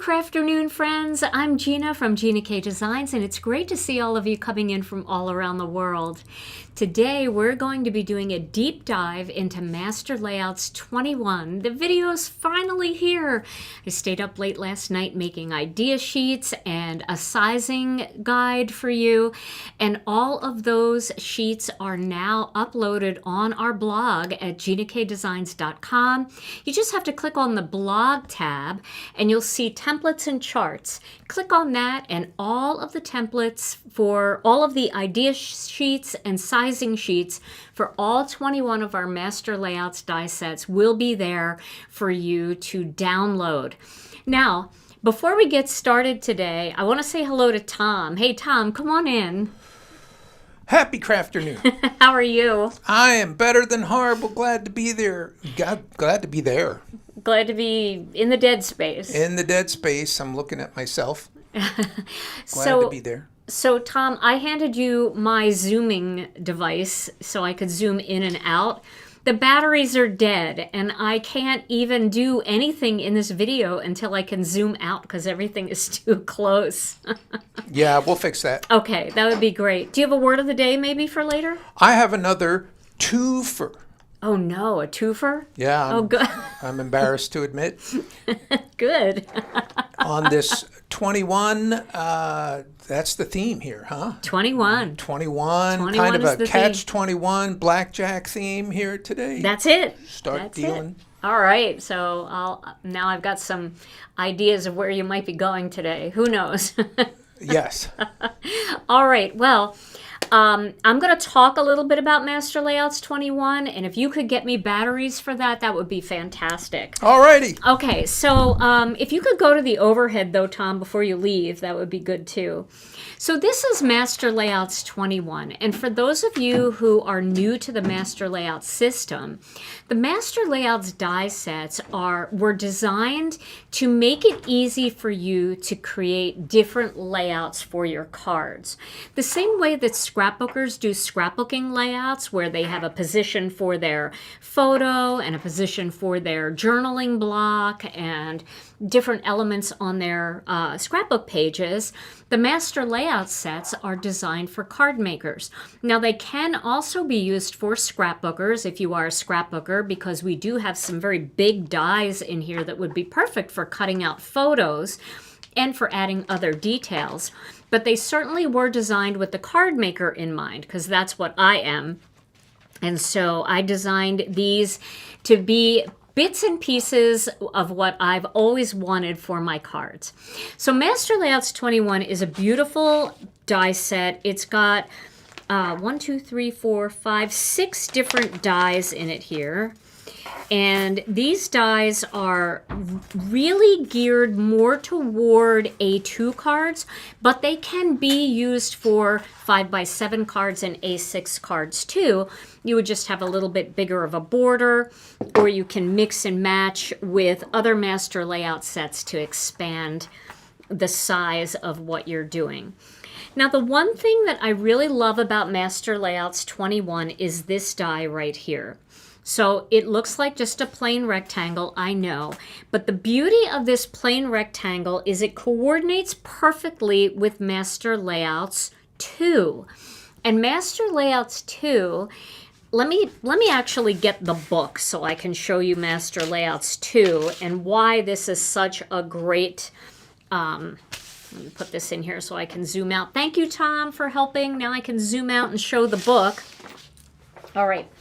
Crafternoon friends, I'm Gina from Gina K Designs, and it's great to see all of you coming in from all around the world. Today we're going to be doing a deep dive into Master Layouts 21. The video's finally here. I stayed up late last night making idea sheets and a sizing guide for you, and all of those sheets are now uploaded on our blog at ginakdesigns.com. You just have to click on the blog tab and you'll see templates and charts. Click on that and all of the templates for all of the idea sheets and sizing sheets for all 21 of our Master Layouts die sets will be there for you to download. Now, before we get started today, I want to say hello to Tom. Hey Tom, come on in. Happy Crafternoon. How are you? I am better than horrible. Glad to be there. Glad to be there. Glad to be in the dead space. In the dead space. I'm looking at myself. Glad to be there. So, Tom, I handed you my zooming device so I could zoom in and out. The batteries are dead, and I can't even do anything in this video until I can zoom out because everything is too close. Yeah, we'll fix that. Okay, that would be great. Do you have a word of the day maybe for later? I have another twofer. Oh, no, a twofer? Yeah. Oh, good. I'm embarrassed to admit. Good. On this 21, that's the theme here, huh? 21. 21, kind of a catch-21 blackjack theme here today. That's it. Start dealing. All right, so now I've got some ideas of where you might be going today. Who knows? Yes. All right, well, I'm going to talk a little bit about Master Layouts 21, and if you could get me batteries for that, that would be fantastic. All righty. Okay, so if you could go to the overhead, though, Tom, before you leave, that would be good, too. So this is Master Layouts 21, and for those of you who are new to the Master Layout system, the Master Layouts die sets were designed to make it easy for you to create different layouts for your cards. The same way that scrapbookers do scrapbooking layouts, where they have a position for their photo and a position for their journaling block and different elements on their scrapbook pages, the Master Layout sets are designed for card makers. Now, they can also be used for scrapbookers if you are a scrapbooker, because we do have some very big dies in here that would be perfect for cutting out photos and for adding other details. But they certainly were designed with the card maker in mind, because that's what I am. And so I designed these to be bits and pieces of what I've always wanted for my cards. So Master Layouts 21 is a beautiful die set. It's got 6 different dies in it here. And these dies are really geared more toward A2 cards, but they can be used for 5x7 cards and A6 cards too. You would just have a little bit bigger of a border, or you can mix and match with other Master Layout sets to expand the size of what you're doing. Now, the one thing that I really love about Master Layouts 21 is this die right here. So it looks like just a plain rectangle, I know, but the beauty of this plain rectangle is it coordinates perfectly with Master Layouts 2. And Master Layouts 2, let me actually get the book so I can show you Master Layouts 2 and why this is such a great, let me put this in here so I can zoom out. Thank you, Tom, for helping. Now I can zoom out and show the book. All right,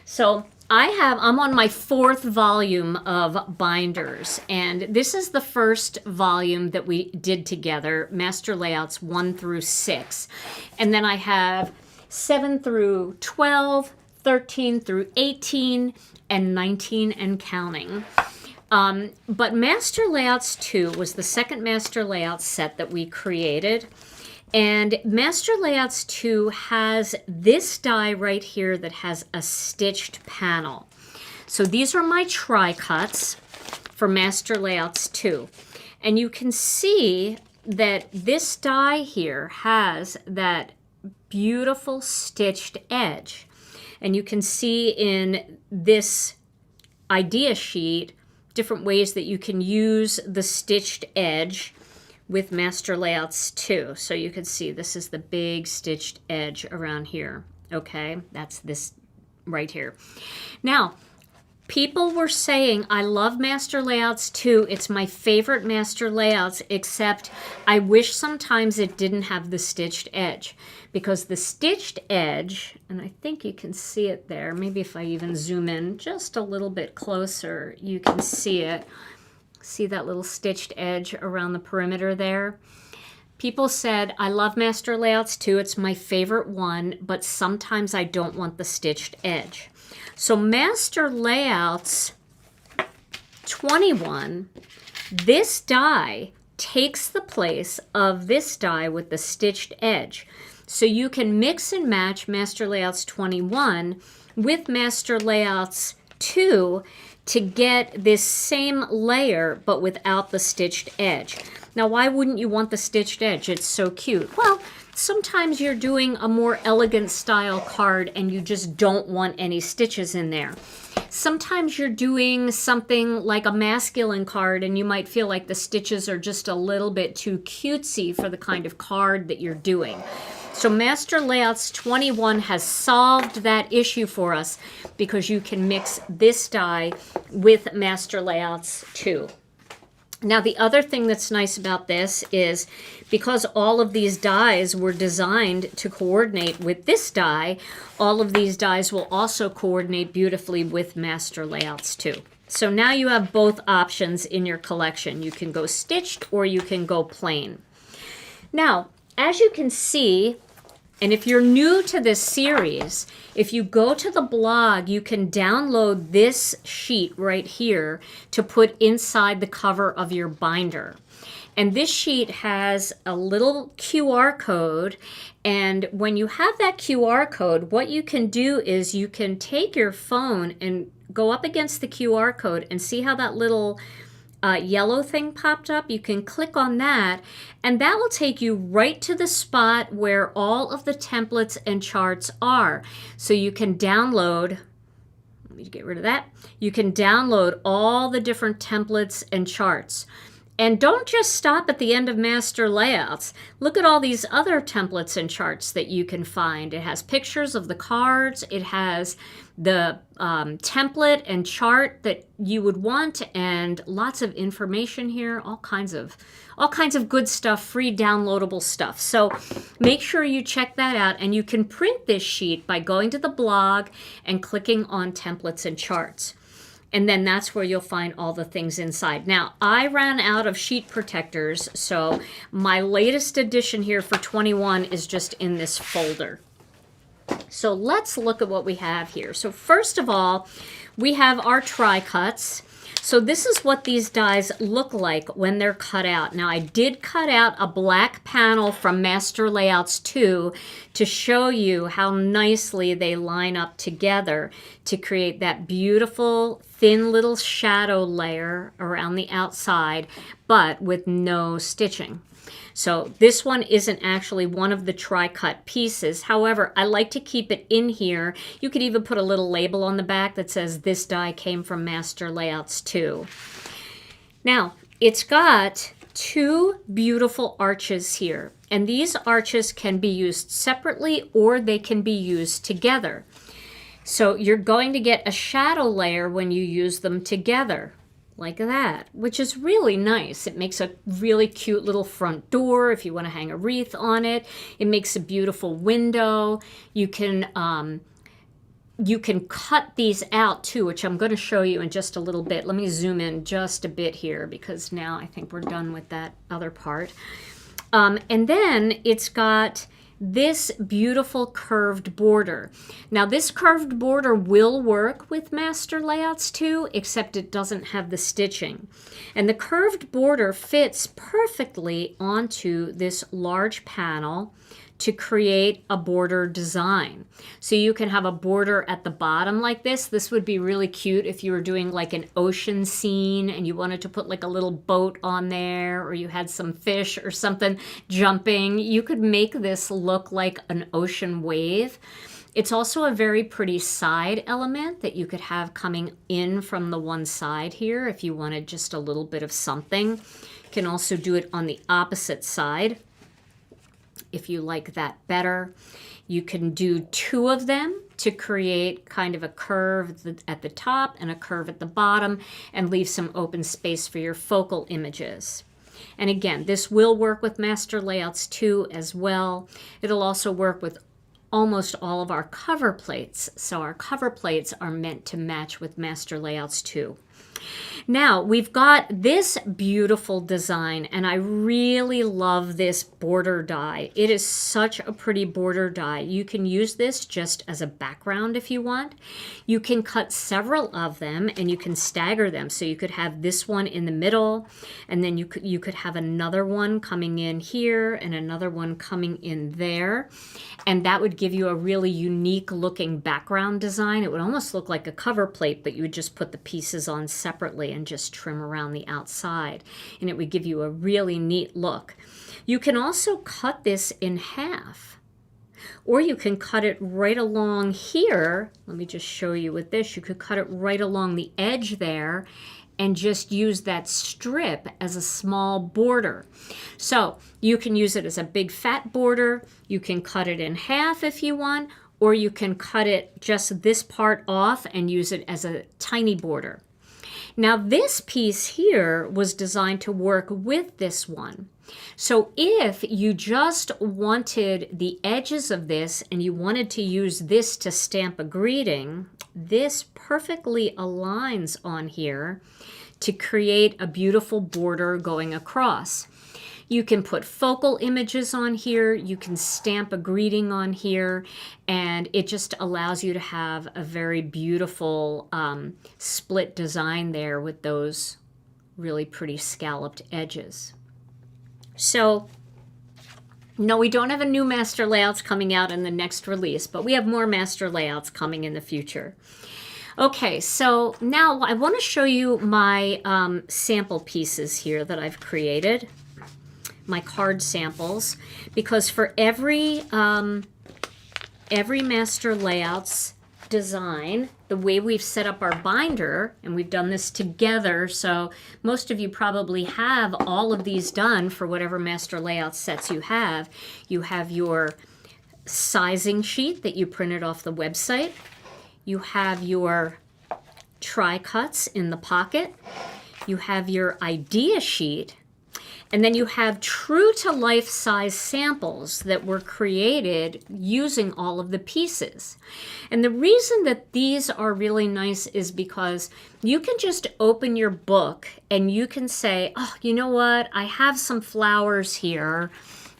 so I'm on my 4th volume of binders, and this is the first volume that we did together, Master Layouts 1 through 6. And then I have 7 through 12, 13 through 18, and 19 and counting. But Master Layouts 2 was the second Master Layout set that we created. And Master Layouts 2 has this die right here that has a stitched panel. So these are my tri-cuts for Master Layouts 2. And you can see that this die here has that beautiful stitched edge. And you can see in this idea sheet different ways that you can use the stitched edge with Master Layouts 2. So you can see this is the big stitched edge around here. Okay, that's this right here. Now, people were saying, I love Master Layouts 2. It's my favorite Master Layouts, except I wish sometimes it didn't have the stitched edge. Because the stitched edge, and I think you can see it there, maybe if I even zoom in just a little bit closer, you can see it. See that little stitched edge around the perimeter there? People said, I love Master Layouts 2. It's my favorite one, but sometimes I don't want the stitched edge. So Master Layouts 21, this die takes the place of this die with the stitched edge. So you can mix and match Master Layouts 21 with Master Layouts 2 to get this same layer but without the stitched edge. Now, why wouldn't you want the stitched edge? It's so cute. Well, sometimes you're doing a more elegant style card and you just don't want any stitches in there. Sometimes you're doing something like a masculine card and you might feel like the stitches are just a little bit too cutesy for the kind of card that you're doing. So Master Layouts 21 has solved that issue for us because you can mix this die with Master Layouts 2. Now, the other thing that's nice about this is because all of these dies were designed to coordinate with this die, all of these dies will also coordinate beautifully with Master Layouts 2. So now you have both options in your collection. You can go stitched or you can go plain. Now, as you can see, and if you're new to this series, if you go to the blog, you can download this sheet right here to put inside the cover of your binder. And this sheet has a little QR code. And when you have that QR code, what you can do is you can take your phone and go up against the QR code and see how that little yellow thing popped up. You can click on that and that will take you right to the spot where all of the templates and charts are. So you can download, let me get rid of that. You can download all the different templates and charts. And don't just stop at the end of Master Layouts. Look at all these other templates and charts that you can find. It has pictures of the cards. It has the template and chart that you would want, and lots of information here. All kinds of good stuff, free downloadable stuff. So make sure you check that out, and you can print this sheet by going to the blog and clicking on templates and charts. And then that's where you'll find all the things inside. Now, I ran out of sheet protectors, so my latest edition here for 21 is just in this folder. So let's look at what we have here. So first of all, we have our tri-cuts. So this is what these dies look like when they're cut out. Now, I did cut out a black panel from Master Layouts 2 to show you how nicely they line up together to create that beautiful thin little shadow layer around the outside, but with no stitching. So this one isn't actually one of the tri-cut pieces. However, I like to keep it in here. You could even put a little label on the back that says this die came from Master Layouts 2. Now, it's got two beautiful arches here, and these arches can be used separately or they can be used together. So you're going to get a shadow layer when you use them together, like that, which is really nice. It makes a really cute little front door if you want to hang a wreath on it. It makes a beautiful window. You can cut these out too, which I'm going to show you in just a little bit. Let me zoom in just a bit here because now I think we're done with that other part. And then it's got this beautiful curved border. Now this curved border will work with Master Layouts 2, except it doesn't have the stitching. And the curved border fits perfectly onto this large panel to create a border design. So you can have a border at the bottom like this. This would be really cute if you were doing like an ocean scene and you wanted to put like a little boat on there, or you had some fish or something jumping. You could make this look like an ocean wave. It's also a very pretty side element that you could have coming in from the one side here if you wanted just a little bit of something. You can also do it on the opposite side if you like that better. You can do two of them to create kind of a curve at the top and a curve at the bottom and leave some open space for your focal images. And again, this will work with Master Layouts 2 as well. It'll also work with almost all of our cover plates. So our cover plates are meant to match with Master Layouts 2. Now we've got this beautiful design, and I really love this border die. It is such a pretty border die. You can use this just as a background if you want. You can cut several of them and you can stagger them. So you could have this one in the middle, and then you could have another one coming in here and another one coming in there. And that would give you a really unique looking background design. It would almost look like a cover plate, but you would just put the pieces on separately and just trim around the outside. And it would give you a really neat look. You can also cut this in half, or you can cut it right along here. Let me just show you with this. You could cut it right along the edge there and just use that strip as a small border. So you can use it as a big fat border. You can cut it in half if you want, or you can cut it just this part off and use it as a tiny border. Now this piece here was designed to work with this one. So if you just wanted the edges of this and you wanted to use this to stamp a greeting, this perfectly aligns on here to create a beautiful border going across. You can put focal images on here, you can stamp a greeting on here, and it just allows you to have a very beautiful split design there with those really pretty scalloped edges. So, no, we don't have a new Master Layouts coming out in the next release, but we have more Master Layouts coming in the future. Okay, so now I want to show you my sample pieces here that I've created, my card samples, because for every Master Layouts design, the way we've set up our binder, and we've done this together, so most of you probably have all of these done for whatever Master Layouts sets you have. You have your sizing sheet that you printed off the website. You have your tri-cuts in the pocket. You have your idea sheet. And then you have true-to-life size samples that were created using all of the pieces. And the reason that these are really nice is because you can just open your book and you can say, oh, you know what? I have some flowers here.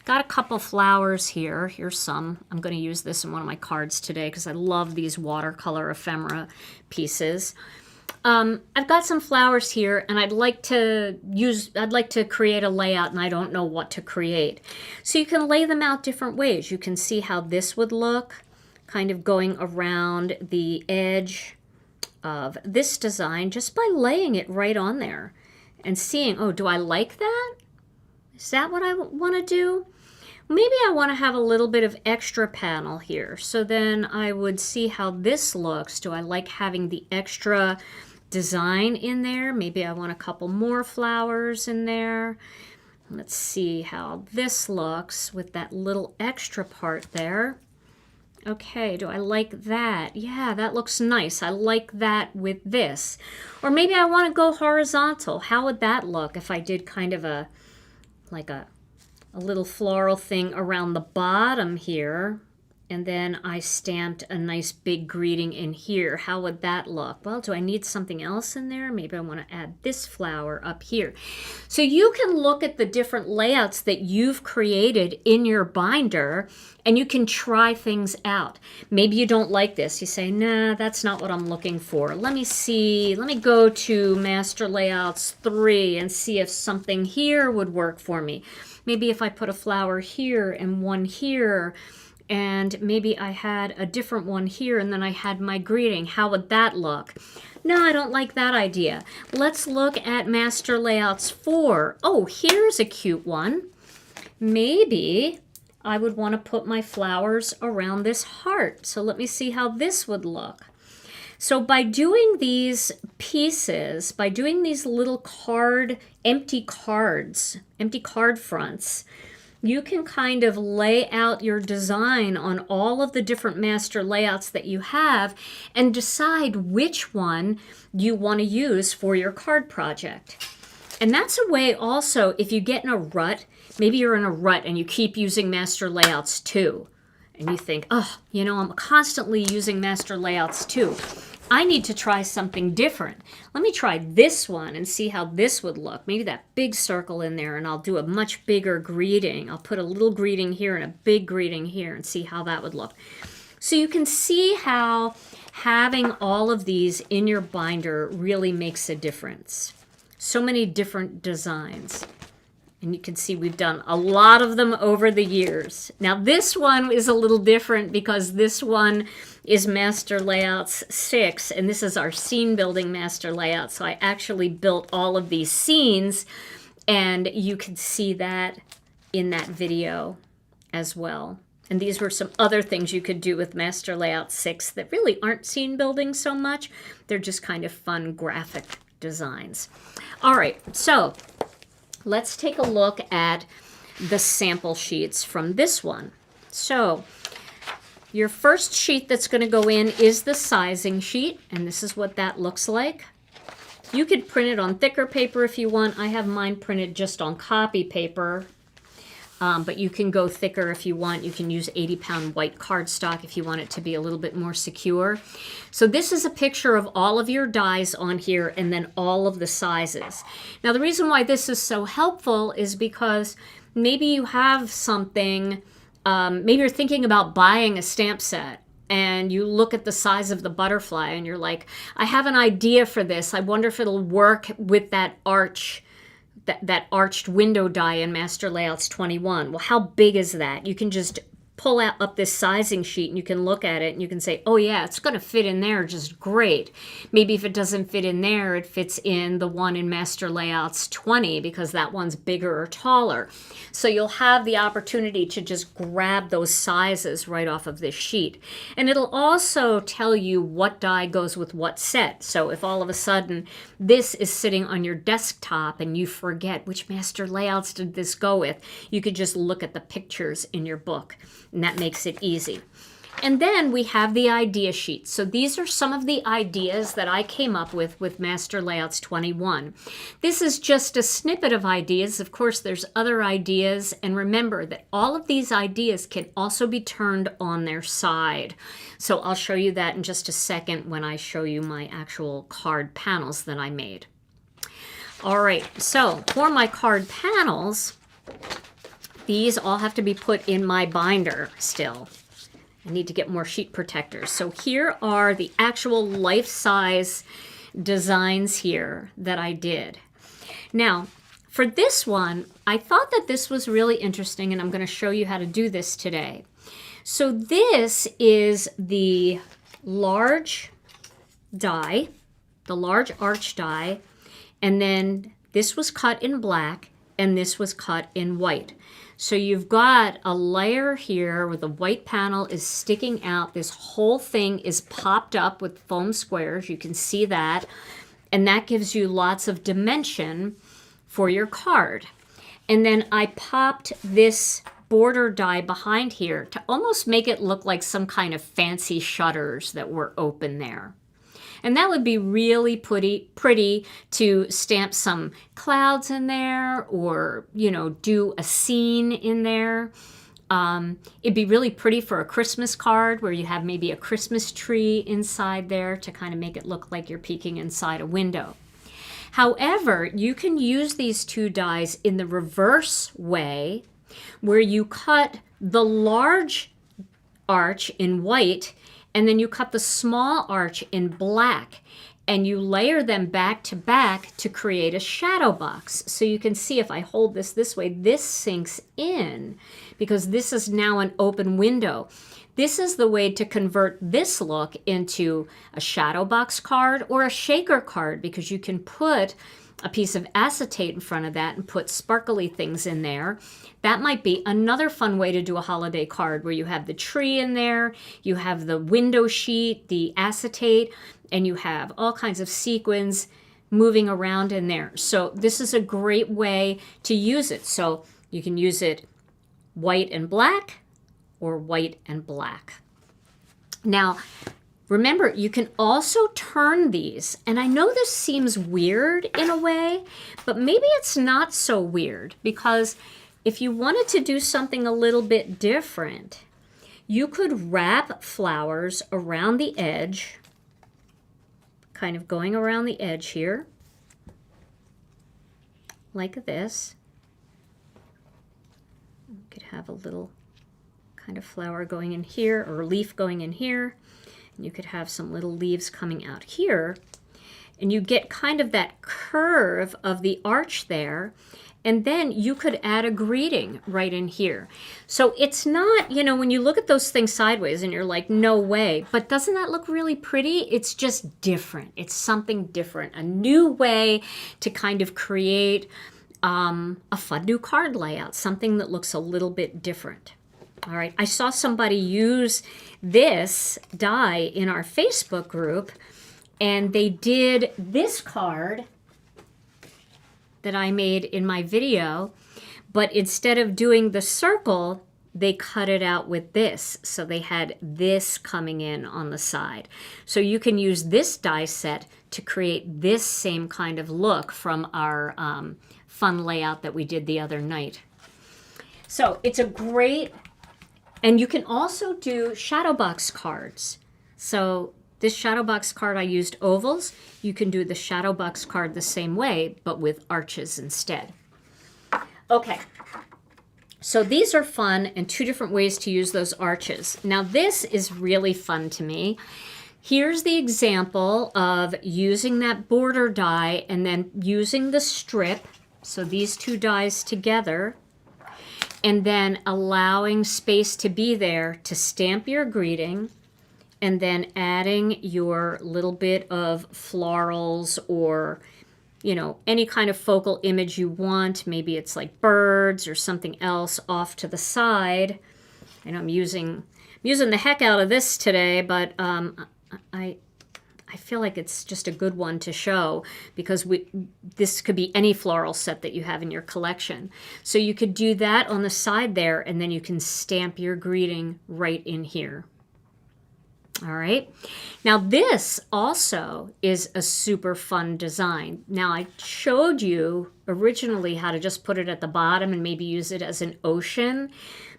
Got a couple flowers here. Here's some. I'm going to use this in one of my cards today because I love these watercolor ephemera pieces. I've got some flowers here, and I'd like to create a layout, and I don't know what to create. So you can lay them out different ways. You can see how this would look, kind of going around the edge of this design just by laying it right on there and seeing, oh, do I like that? Is that what I want to do? Maybe I want to have a little bit of extra panel here. So then I would see how this looks. Do I like having the extra design in there? Maybe I want a couple more flowers in there. Let's see how this looks with that little extra part there. Okay, do I like that? Yeah, that looks nice. I like that with this. Or maybe I want to go horizontal. How would that look if I did kind of a little floral thing around the bottom here, and then I stamped a nice big greeting in here? How would that look? Well, do I need something else in there? Maybe I want to add this flower up here. So you can look at the different layouts that you've created in your binder, and you can try things out. Maybe you don't like this. You say, nah, that's not what I'm looking for. Let me see. Let me go to Master Layouts 3 and see if something here would work for me. Maybe if I put a flower here and one here, and maybe I had a different one here and then I had my greeting. How would that look? No, I don't like that idea. Let's look at Master Layouts 4. Oh, here's a cute one. Maybe I would want to put my flowers around this heart. So let me see how this would look. So by doing these pieces, by doing these little empty card fronts, you can kind of lay out your design on all of the different master layouts that you have and decide which one you want to use for your card project. And that's a way also, if you get in a rut, maybe you're in a rut and you keep using master layouts too, and you think, oh, you know, I'm constantly using master layouts too. I need to try something different. Let me try this one and see how this would look. Maybe that big circle in there, and I'll do a much bigger greeting. I'll put a little greeting here and a big greeting here and see how that would look. So you can see how having all of these in your binder really makes a difference. So many different designs. And you can see we've done a lot of them over the years. Now this one is a little different because this one is Master Layouts 6, and this is our scene building master layout. So I actually built all of these scenes, and you can see that in that video as well. And these were some other things you could do with Master Layout 6 that really aren't scene building so much. They're just kind of fun graphic designs. All right, so let's take a look at the sample sheets from this one. So your first sheet that's going to go in is the sizing sheet, and this is what that looks like. You could print it on thicker paper if you want. I have mine printed just on copy paper, but you can go thicker if you want. You can use 80-pound white cardstock if you want it to be a little bit more secure. So this is a picture of all of your dies on here and then all of the sizes. Now the reason why this is so helpful is because maybe you have something, maybe you're thinking about buying a stamp set and you look at the size of the butterfly and you're like, I have an idea for this. I wonder if it'll work with that arch, that arched window die in Master Layouts 21. Well, how big is that? You can just pull up this sizing sheet and you can look at it and you can say, oh yeah, it's going to fit in there just great. Maybe if it doesn't fit in there, it fits in the one in Master Layouts 20 because that one's bigger or taller. So you'll have the opportunity to just grab those sizes right off of this sheet. And it'll also tell you what die goes with what set. So if all of a sudden this is sitting on your desktop and you forget which Master Layouts did this go with, you could just look at the pictures in your book. And that makes it easy. And then we have the idea sheet. So these are some of the ideas that I came up with Master Layouts 21. This is just a snippet of ideas. Of course, there's other ideas. And remember that all of these ideas can also be turned on their side. So I'll show you that in just a second when I show you my actual card panels that I made. All right, so for my card panels, these all have to be put in my binder still. I need to get more sheet protectors. So here are the actual life-size designs here that I did. Now, for this one, I thought that this was really interesting, and I'm going to show you how to do this today. So this is the large die, the large arch die, and then this was cut in black, and this was cut in white. So you've got a layer here where the white panel is sticking out. This whole thing is popped up with foam squares. You can see that. And that gives you lots of dimension for your card. And then I popped this border die behind here to almost make it look like some kind of fancy shutters that were open there. And that would be really pretty to stamp some clouds in there or, you know, do a scene in there. It'd be really pretty for a Christmas card where you have maybe a Christmas tree inside there to kind of make it look like you're peeking inside a window. However, you can use these two dies in the reverse way where you cut the large arch in white and then you cut the small arch in black and you layer them back to create a shadow box. So you can see if I hold this way, this sinks in because this is now an open window. This is the way to convert this look into a shadow box card or a shaker card because you can put a piece of acetate in front of that and put sparkly things in there. That might be another fun way to do a holiday card where you have the tree in there, you have the window sheet, the acetate, and you have all kinds of sequins moving around in there. So this is a great way to use it. So you can use it white and black or white and black. Now, remember, you can also turn these, and I know this seems weird in a way, but maybe it's not so weird, because if you wanted to do something a little bit different, you could wrap flowers around the edge, kind of going around the edge here, like this. You could have a little kind of flower going in here, or leaf going in here. You could have some little leaves coming out here, and you get kind of that curve of the arch there, and then you could add a greeting right in here. So it's not, you know, when you look at those things sideways and you're like, no way, but doesn't that look really pretty? It's just different. It's something different, a new way to kind of create a fun new card layout, something that looks a little bit different. All right, I saw somebody use this die in our Facebook group, and they did this card that I made in my video, but instead of doing the circle, they cut it out with this. So they had this coming in on the side. So you can use this die set to create this same kind of look from our fun layout that we did the other night. So it's a great, and you can also do shadow box cards. So this shadow box card, I used ovals. You can do the shadow box card the same way, but with arches instead. Okay, so these are fun and two different ways to use those arches. Now this is really fun to me. Here's the example of using that border die and then using the strip, so these two dies together, and then allowing space to be there to stamp your greeting, and then adding your little bit of florals or, you know, any kind of focal image you want. Maybe it's like birds or something else off to the side. And I'm using the heck out of this today, but I feel like it's just a good one to show, because this could be any floral set that you have in your collection. So you could do that on the side there, and then you can stamp your greeting right in here. All right. Now this also is a super fun design. Now I showed you originally how to just put it at the bottom and maybe use it as an ocean.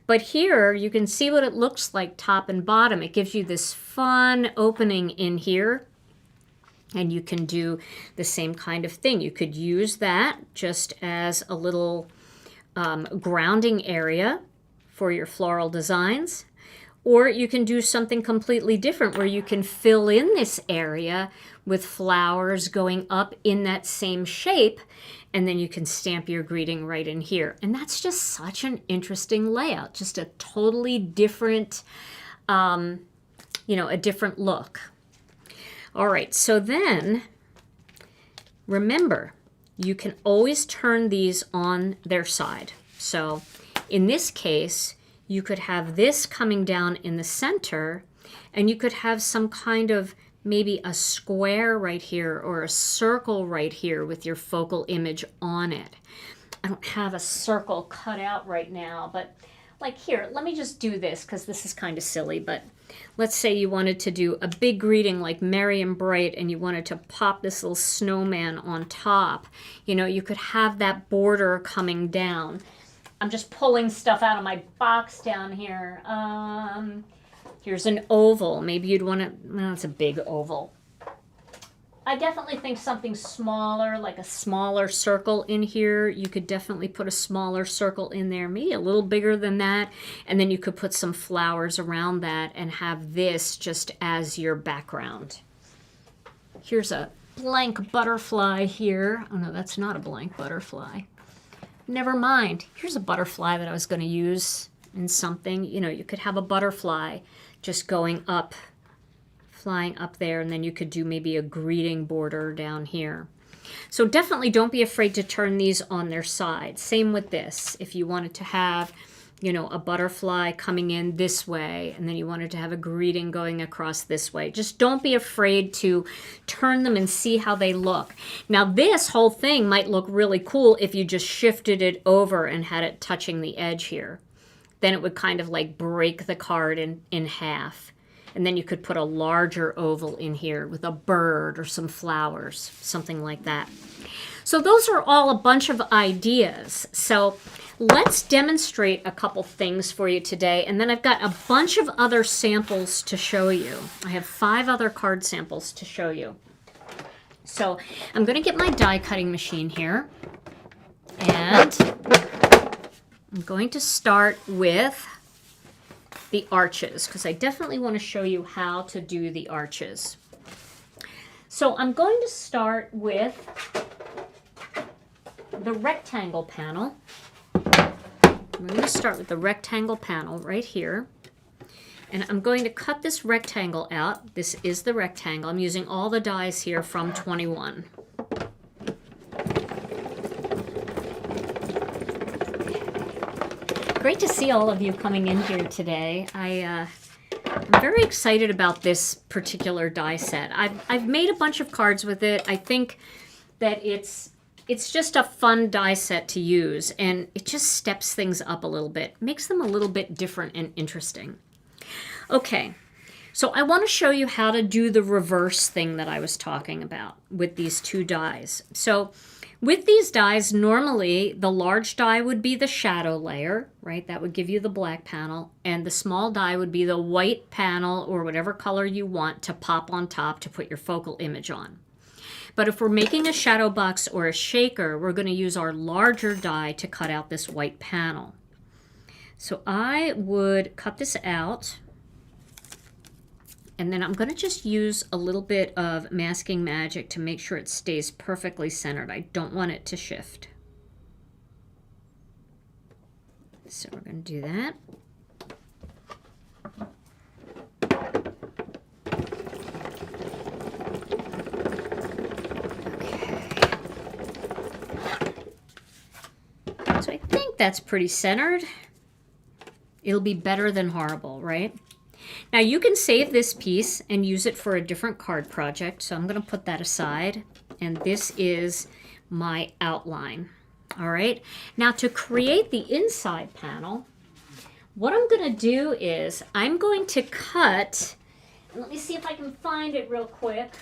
But here you can see what it looks like top and bottom. It gives you this fun opening in here. And you can do the same kind of thing. You could use that just as a little grounding area for your floral designs. Or you can do something completely different where you can fill in this area with flowers going up in that same shape, and then you can stamp your greeting right in here. And that's just such an interesting layout, just a totally different, a different look. All right, so then remember, you can always turn these on their side. So in this case, you could have this coming down in the center, and you could have some kind of maybe a square right here or a circle right here with your focal image on it. I don't have a circle cut out right now, but like here, let me just do this because this is kind of silly, but let's say you wanted to do a big greeting like Merry and Bright, and you wanted to pop this little snowman on top. You know, you could have that border coming down. I'm just pulling stuff out of my box down here. Here's an oval. Maybe you'd want to, well, it's a big oval. I definitely think something smaller, like a smaller circle in here. You could definitely put a smaller circle in there, maybe a little bigger than that. And then you could put some flowers around that and have this just as your background. Here's a blank butterfly here. Oh no, that's not a blank butterfly. Never mind. Here's a butterfly that I was going to use in something. You know, you could have a butterfly just going up, flying up there, and then you could do maybe a greeting border down here. So definitely don't be afraid to turn these on their side. Same with this. If you wanted to have, you know, a butterfly coming in this way, and then you wanted to have a greeting going across this way, just don't be afraid to turn them and see how they look. Now this whole thing might look really cool if you just shifted it over and had it touching the edge here. Then it would kind of like break the card in half. And then you could put a larger oval in here with a bird or some flowers, something like that. So those are all a bunch of ideas. So let's demonstrate a couple things for you today. And then I've got a bunch of other samples to show you. I have 5 other card samples to show you. So I'm going to get my die cutting machine here. And I'm going to start with the arches, because I definitely want to show you how to do the arches. So I'm going to start with the rectangle panel. We're going to start with the rectangle panel right here. And I'm going to cut this rectangle out. This is the rectangle. I'm using all the dies here from 21. Great to see all of you coming in here today. I'm very excited about this particular die set. I've made a bunch of cards with it. I think that it's just a fun die set to use, and it just steps things up a little bit, makes them a little bit different and interesting. Okay, so I want to show you how to do the reverse thing that I was talking about with these 2 dies. So with these dies, normally the large die would be the shadow layer, right? That would give you the black panel. And the small die would be the white panel or whatever color you want to pop on top to put your focal image on. But if we're making a shadow box or a shaker, we're going to use our larger die to cut out this white panel. So I would cut this out. And then I'm going to just use a little bit of masking magic to make sure it stays perfectly centered. I don't want it to shift. So we're going to do that. Okay. So I think that's pretty centered. It'll be better than horrible, right? Now you can save this piece and use it for a different card project, so I'm going to put that aside, and this is my outline. All right, now to create the inside panel, what I'm going to do is I'm going to cut, and let me see if I can find it real quick.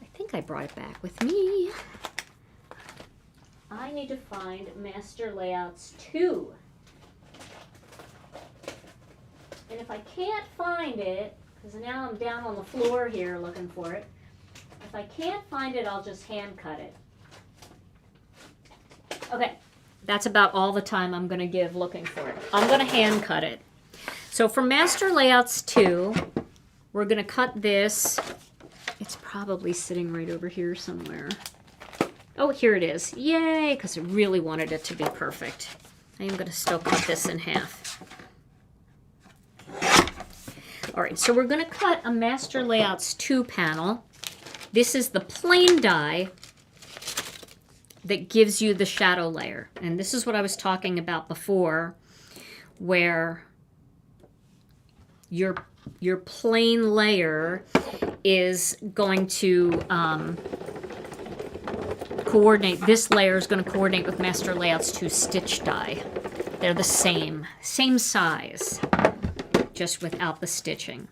I think I brought it back with me. I need to find Master Layouts 2. And if I can't find it, because now I'm down on the floor here looking for it, if I can't find it, I'll just hand cut it. Okay, that's about all the time I'm going to give looking for it. I'm going to hand cut it. So for Master Layouts 2, we're going to cut this. It's probably sitting right over here somewhere. Oh, here it is. Yay, because I really wanted it to be perfect. I am going to still cut this in half. All right, so we're going to cut a Master Layouts 2 panel. This is the plain die that gives you the shadow layer. And this is what I was talking about before, where your plain layer is going to coordinate. This layer is going to coordinate with Master Layouts 2 stitch die. They're the same size, just without the stitching.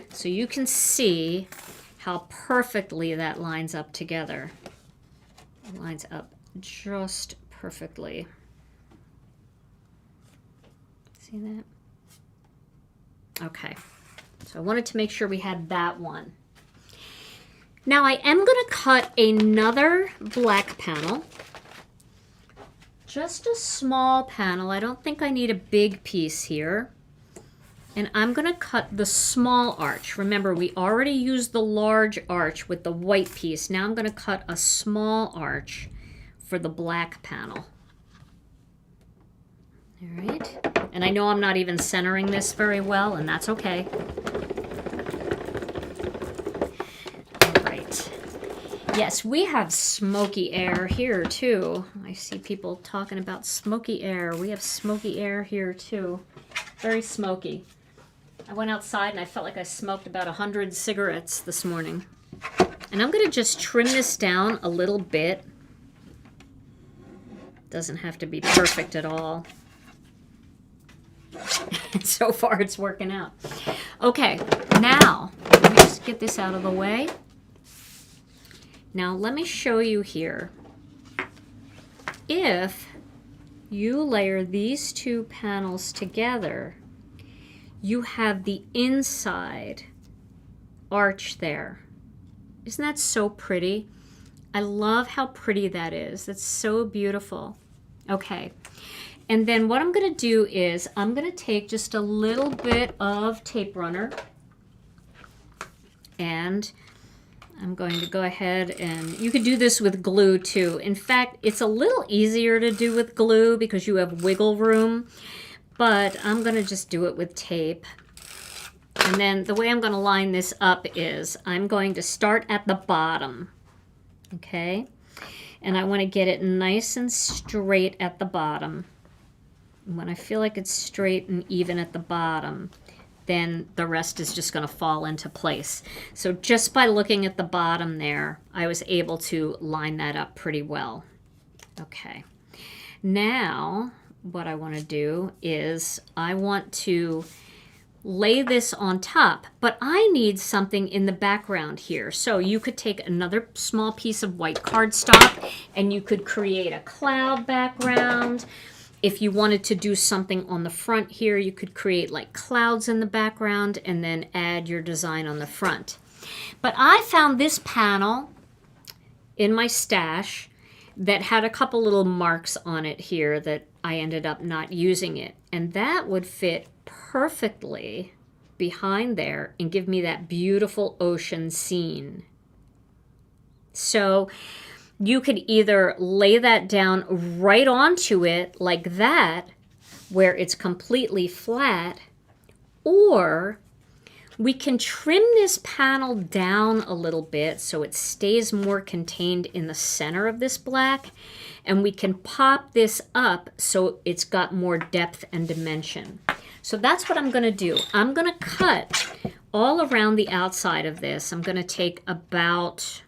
So you can see how perfectly that lines up together. It lines up just perfectly. See that? Okay. So I wanted to make sure we had that one. Now I am going to cut another black panel. Just a small panel. I don't think I need a big piece here. And I'm going to cut the small arch. Remember, we already used the large arch with the white piece. Now I'm going to cut a small arch for the black panel. All right. And I know I'm not even centering this very well, and that's okay. All right. Yes, we have smoky air here too. I see people talking about smoky air. We have smoky air here too. Very smoky. I went outside and I felt like I smoked about 100 cigarettes this morning. And I'm going to just trim this down a little bit. Doesn't have to be perfect at all. So far it's working out. Okay, now let me just get this out of the way. Now let me show you here. If you layer these two panels together, you have the inside arch there. Isn't that so pretty? I love how pretty that is. That's so beautiful. Okay, and then what I'm going to do is I'm going to take just a little bit of tape runner, and I'm going to go ahead, and you could do this with glue too. In fact, it's a little easier to do with glue because you have wiggle room, but I'm going to just do it with tape. And then the way I'm going to line this up is I'm going to start at the bottom, okay? And I want to get it nice and straight at the bottom. And when I feel like it's straight and even at the bottom, then the rest is just going to fall into place. So just by looking at the bottom there, I was able to line that up pretty well. Okay. Now, what I want to do is I want to lay this on top, but I need something in the background here. So you could take another small piece of white cardstock and you could create a cloud background. If you wanted to do something on the front here, you could create like clouds in the background and then add your design on the front. But I found this panel in my stash that had a couple little marks on it here that I ended up not using it. And that would fit perfectly behind there and give me that beautiful ocean scene. So you could either lay that down right onto it like that, where it's completely flat, or we can trim this panel down a little bit so it stays more contained in the center of this black, and we can pop this up so it's got more depth and dimension. So that's what I'm going to do. I'm going to cut all around the outside of this. I'm going to take about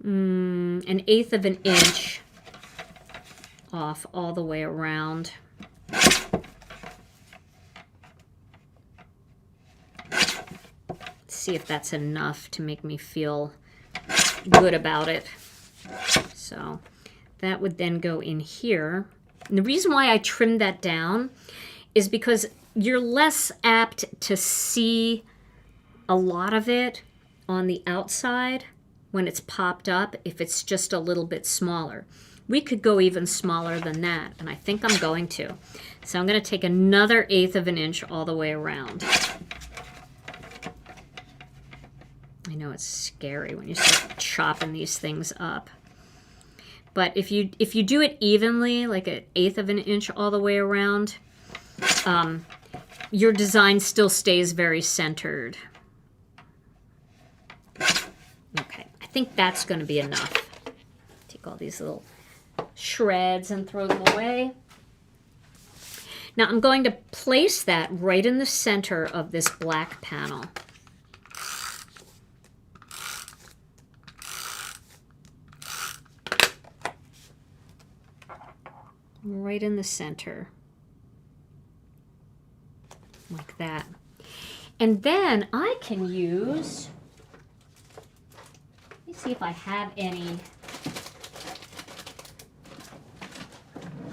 1/8 of an inch off all the way around. See if that's enough to make me feel good about it. So that would then go in here. And the reason why I trimmed that down is because you're less apt to see a lot of it on the outside when it's popped up if it's just a little bit smaller. We could go even smaller than that, and I think I'm going to. So I'm going to take another 1/8 of an inch all the way around. I know it's scary when you start chopping these things up. But if you do it evenly, like 1/8 of an inch all the way around, your design still stays very centered. Okay, I think that's going to be enough. Take all these little shreds and throw them away. Now I'm going to place that right in the center of this black panel. Right in the center. Like that. And then I can use, let me see if I have any.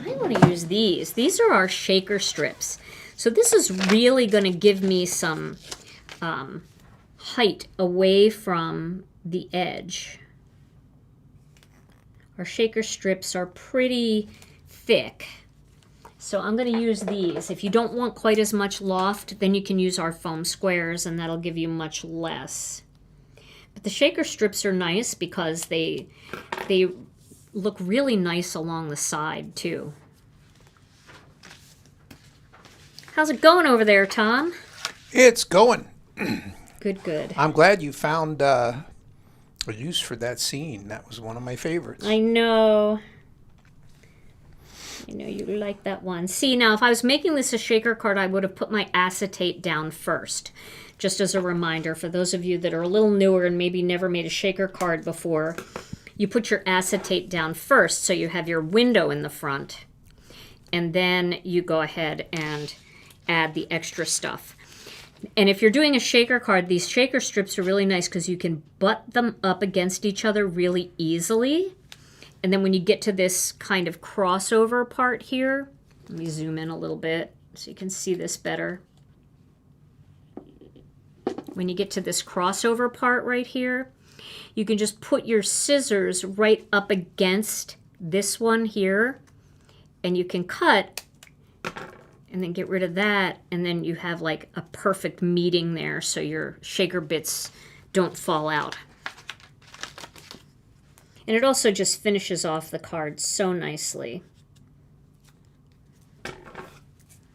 I want to use these. These are our shaker strips. So this is really going to give me some height away from the edge. Our shaker strips are pretty thick. So I'm going to use these. If you don't want quite as much loft, then you can use our foam squares and that'll give you much less. But the shaker strips are nice because they look really nice along the side too. How's it going over there, Tom? It's going. Good, good. I'm glad you found used for that scene. That was one of my favorites. I know. I know you like that one. See, now if I was making this a shaker card, I would have put my acetate down first. Just as a reminder, for those of you that are a little newer and maybe never made a shaker card before, you put your acetate down first so you have your window in the front. And then you go ahead and add the extra stuff. And if you're doing a shaker card, these shaker strips are really nice because you can butt them up against each other really easily. And then when you get to this kind of crossover part here, let me zoom in a little bit so you can see this better. When you get to this crossover part right here, you can just put your scissors right up against this one here, and you can cut and then get rid of that, and then you have like a perfect meeting there so your shaker bits don't fall out. And it also just finishes off the card so nicely.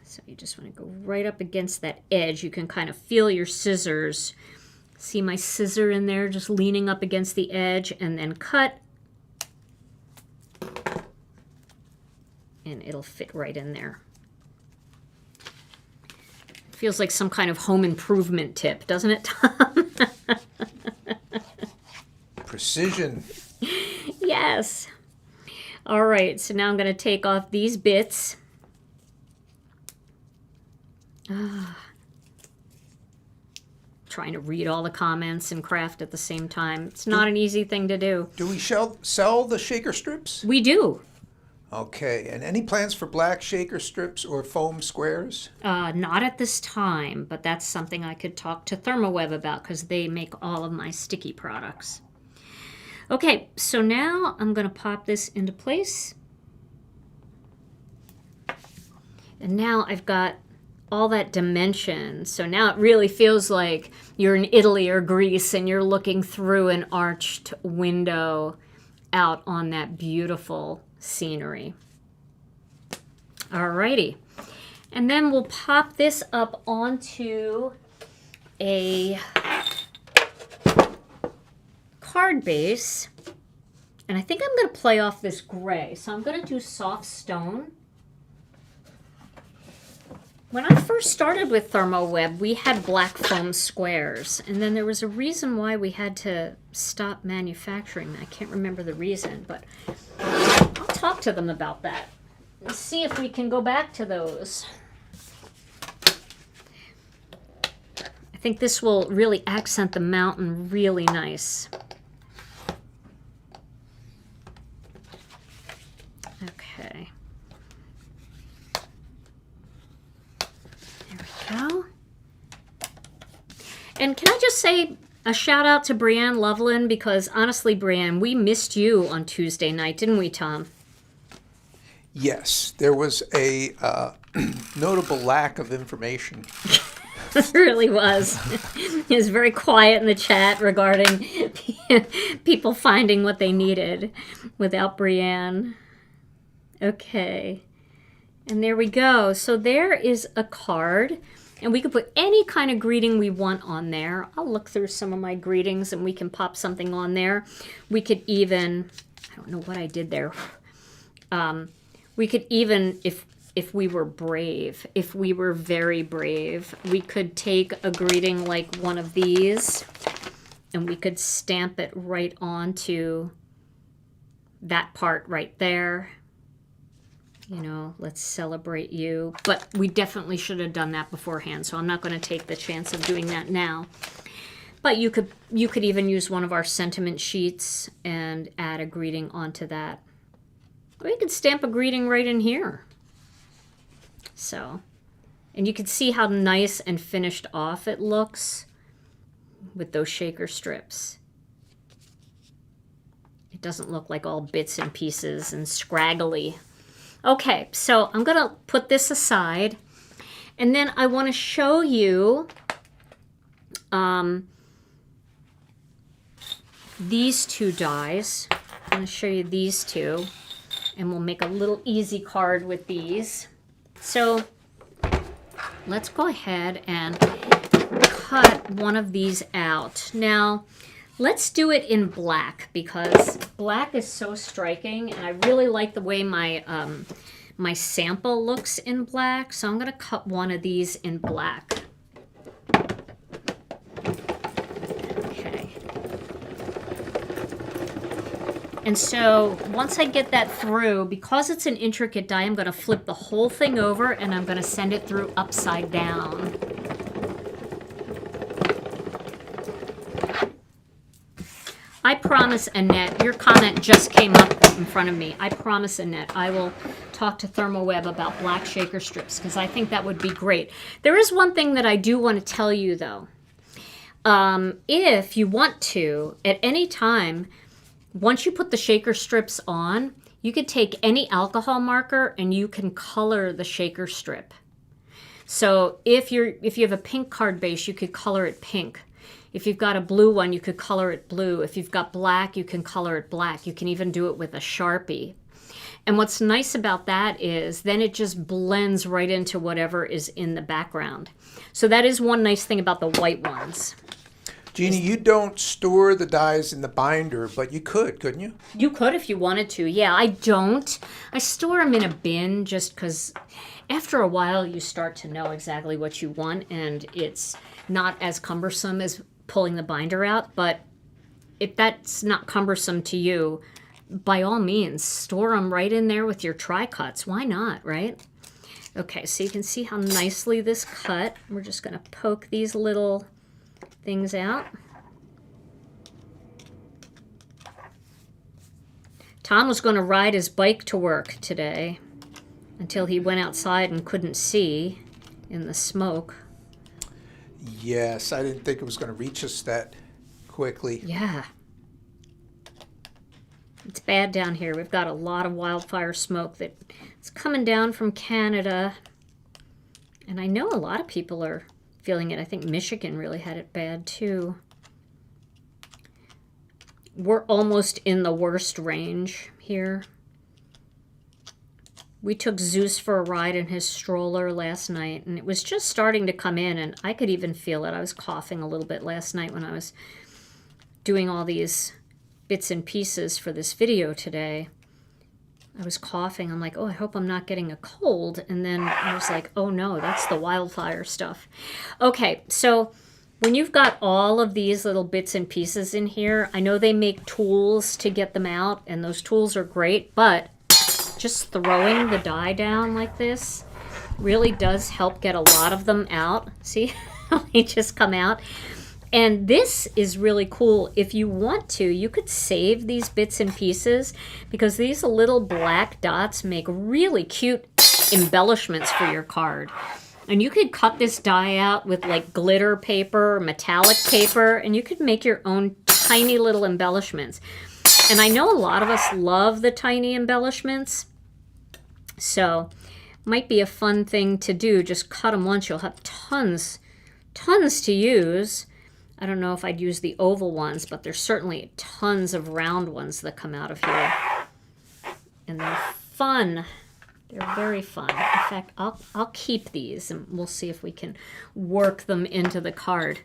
So you just want to go right up against that edge. You can kind of feel your scissors. See my scissor in there just leaning up against the edge, and then cut. And it'll fit right in there. Feels like some kind of home improvement tip, doesn't it, Tom? Precision. Yes. All right, so now I'm going to take off these bits. Trying to read all the comments and craft at the same time. It's not an easy thing to do. Do we sell the shaker strips? We do. Okay, and any plans for black shaker strips or foam squares? Not at this time, but that's something I could talk to ThermoWeb about because they make all of my sticky products. Okay, so now I'm going to pop this into place. And now I've got all that dimension. So now it really feels like you're in Italy or Greece and you're looking through an arched window out on that beautiful scenery. Alrighty. And then we'll pop this up onto a card base. And I think I'm going to play off this gray. So I'm going to do soft stone. When I first started with ThermoWeb, we had black foam squares. And then there was a reason why we had to stop manufacturing. I can't remember the reason, but I'll talk to them about that. Let's see if we can go back to those. I think this will really accent the mountain really nice. Okay. There we go. And can I just say a shout out to Brianne Loveland, because honestly, Brianne, we missed you on Tuesday night, didn't we, Tom? Yes, there was a notable lack of information. It really was. It was very quiet in the chat regarding people finding what they needed without Brianne. Okay. And there we go. So there is a card. And we could put any kind of greeting we want on there. I'll look through some of my greetings and we can pop something on there. We could even, I don't know what I did there. We could even, if we were brave, if we were very brave, we could take a greeting like one of these and we could stamp it right onto that part right there. You know, let's celebrate you. But we definitely should have done that beforehand, so I'm not going to take the chance of doing that now. But you could even use one of our sentiment sheets and add a greeting onto that. Or you could stamp a greeting right in here. So, and you can see how nice and finished off it looks with those shaker strips. It doesn't look like all bits and pieces and scraggly. Okay, so I'm going to put this aside, and then I want to show you these two dies. I'm going to show you these two, and we'll make a little easy card with these. So let's go ahead and cut one of these out. Now, Let's do it in black because black is so striking, and I really like the way my my sample looks in black. So I'm going to cut one of these in black. Okay. And so once I get that through, because it's an intricate die, I'm going to flip the whole thing over and I'm going to send it through upside down. I promise, Annette, your comment just came up in front of me. I promise, Annette, I will talk to ThermoWeb about black shaker strips because I think that would be great. There is one thing that I do want to tell you, though. If you want to, at any time, once you put the shaker strips on, you could take any alcohol marker and you can color the shaker strip. So if you have a pink card base, you could color it pink. If you've got a blue one, you could color it blue. If you've got black, you can color it black. You can even do it with a Sharpie. And what's nice about that is then it just blends right into whatever is in the background. So that is one nice thing about the white ones. Gina, you don't store the dies in the binder, but you could, couldn't you? You could if you wanted to. Yeah, I don't. I store them in a bin just because after a while you start to know exactly what you want, and it's not as cumbersome as pulling the binder out. But if that's not cumbersome to you, by all means, store them right in there with your tri-cuts. Why not, right? Okay, so you can see how nicely this cut. We're just going to poke these little things out. Tom was going to ride his bike to work today until he went outside and couldn't see in the smoke. Yes, I didn't think it was going to reach us that quickly. Yeah. It's bad down here. We've got a lot of wildfire smoke that's coming down from Canada. And I know a lot of people are feeling it. I think Michigan really had it bad too. We're almost in the worst range here. We took Zeus for a ride in his stroller last night, and it was just starting to come in, and I could even feel it. I was coughing a little bit last night when I was doing all these bits and pieces for this video today. I was coughing. I'm like, oh, I hope I'm not getting a cold. And then I was like, oh no, that's the wildfire stuff. Okay, so when you've got all of these little bits and pieces in here, I know they make tools to get them out, and those tools are great, but just throwing the die down like this really does help get a lot of them out. See how they just come out? And this is really cool. If you want to, you could save these bits and pieces because these little black dots make really cute embellishments for your card. And you could cut this die out with like glitter paper, metallic paper, and you could make your own tiny little embellishments. And I know a lot of us love the tiny embellishments. So might be a fun thing to do. Just cut them once. You'll have tons to use. I don't know if I'd use the oval ones, but there's certainly tons of round ones that come out of here. And they're fun. They're very fun. In fact, I'll keep these and we'll see if we can work them into the card.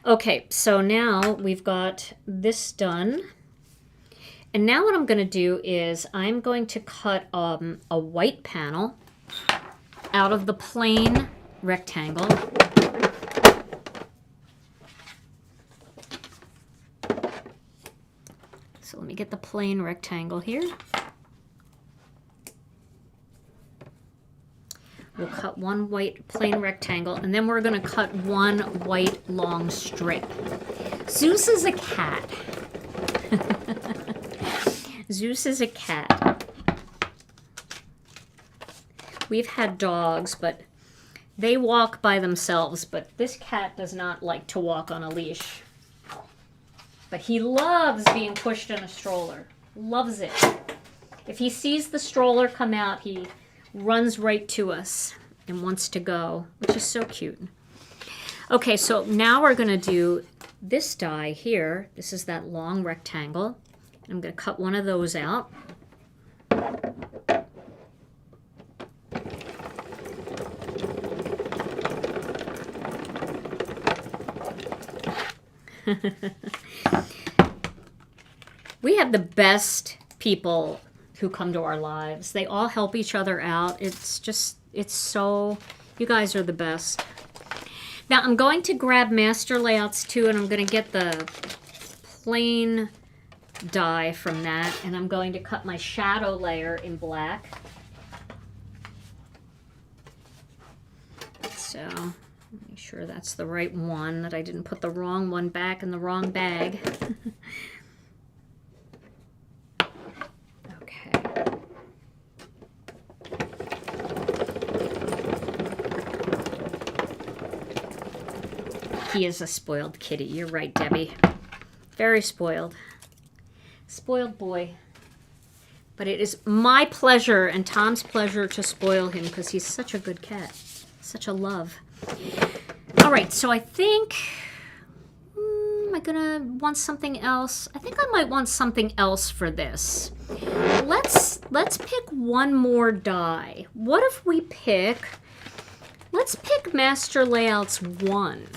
Okay, so now we've got this done. And now what I'm going to do is I'm going to cut a white panel out of the plain rectangle. So let me get the plain rectangle here. We'll cut one white plain rectangle, and then we're going to cut one white long strip. Zeus is a cat. Zeus is a cat. We've had dogs, but they walk by themselves, but this cat does not like to walk on a leash. But he loves being pushed in a stroller. Loves it. If he sees the stroller come out, he runs right to us and wants to go, which is so cute. Okay, so now we're going to do this die here. This is that long rectangle. I'm going to cut one of those out. We have the best people who come to our lives. They all help each other out. It's so, you guys are the best. Now I'm going to grab Master Layouts 2 and I'm going to get the plain die from that, and I'm going to cut my shadow layer in black. So make sure that's the right one, that I didn't put the wrong one back in the wrong bag. Okay. He is a spoiled kitty. You're right, Debbie. Very spoiled. Spoiled boy. But it is my pleasure and Tom's pleasure to spoil him because he's such a good cat. Such a love. All right, so I think, am I gonna want something else? I think I might want something else for this. Let's pick one more die. What if we let's pick Master Layouts 1.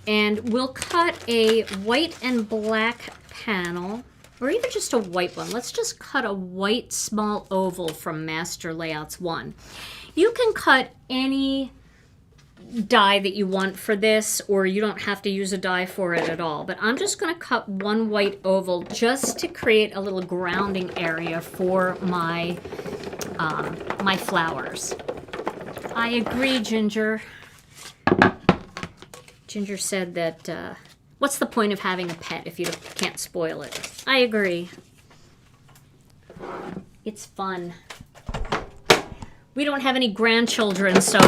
And we'll cut a white and black panel, or even just a white one. Let's just cut a white small oval from Master Layouts 1. You can cut any die that you want for this, or you don't have to use a die for it at all. But I'm just going to cut one white oval just to create a little grounding area for my, my flowers. I agree, Ginger. Ginger said that, what's the point of having a pet if you can't spoil it? I agree. It's fun. We don't have any grandchildren, so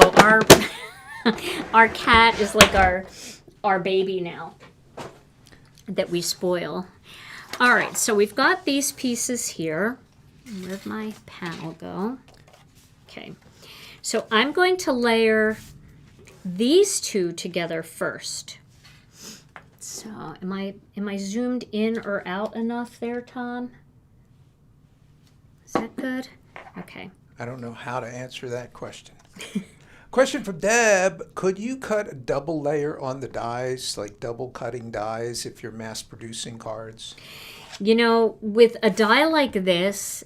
our cat is like our baby now that we spoil. All right, so we've got these pieces here. Where'd my panel go? Okay, so I'm going to layer these two together first. So am I zoomed in or out enough there, Tom? Is that good? Okay. I don't know how to answer that question. Question from Deb. Could you cut a double layer on the dies, like double cutting dies, if you're mass producing cards? You know, with a die like this,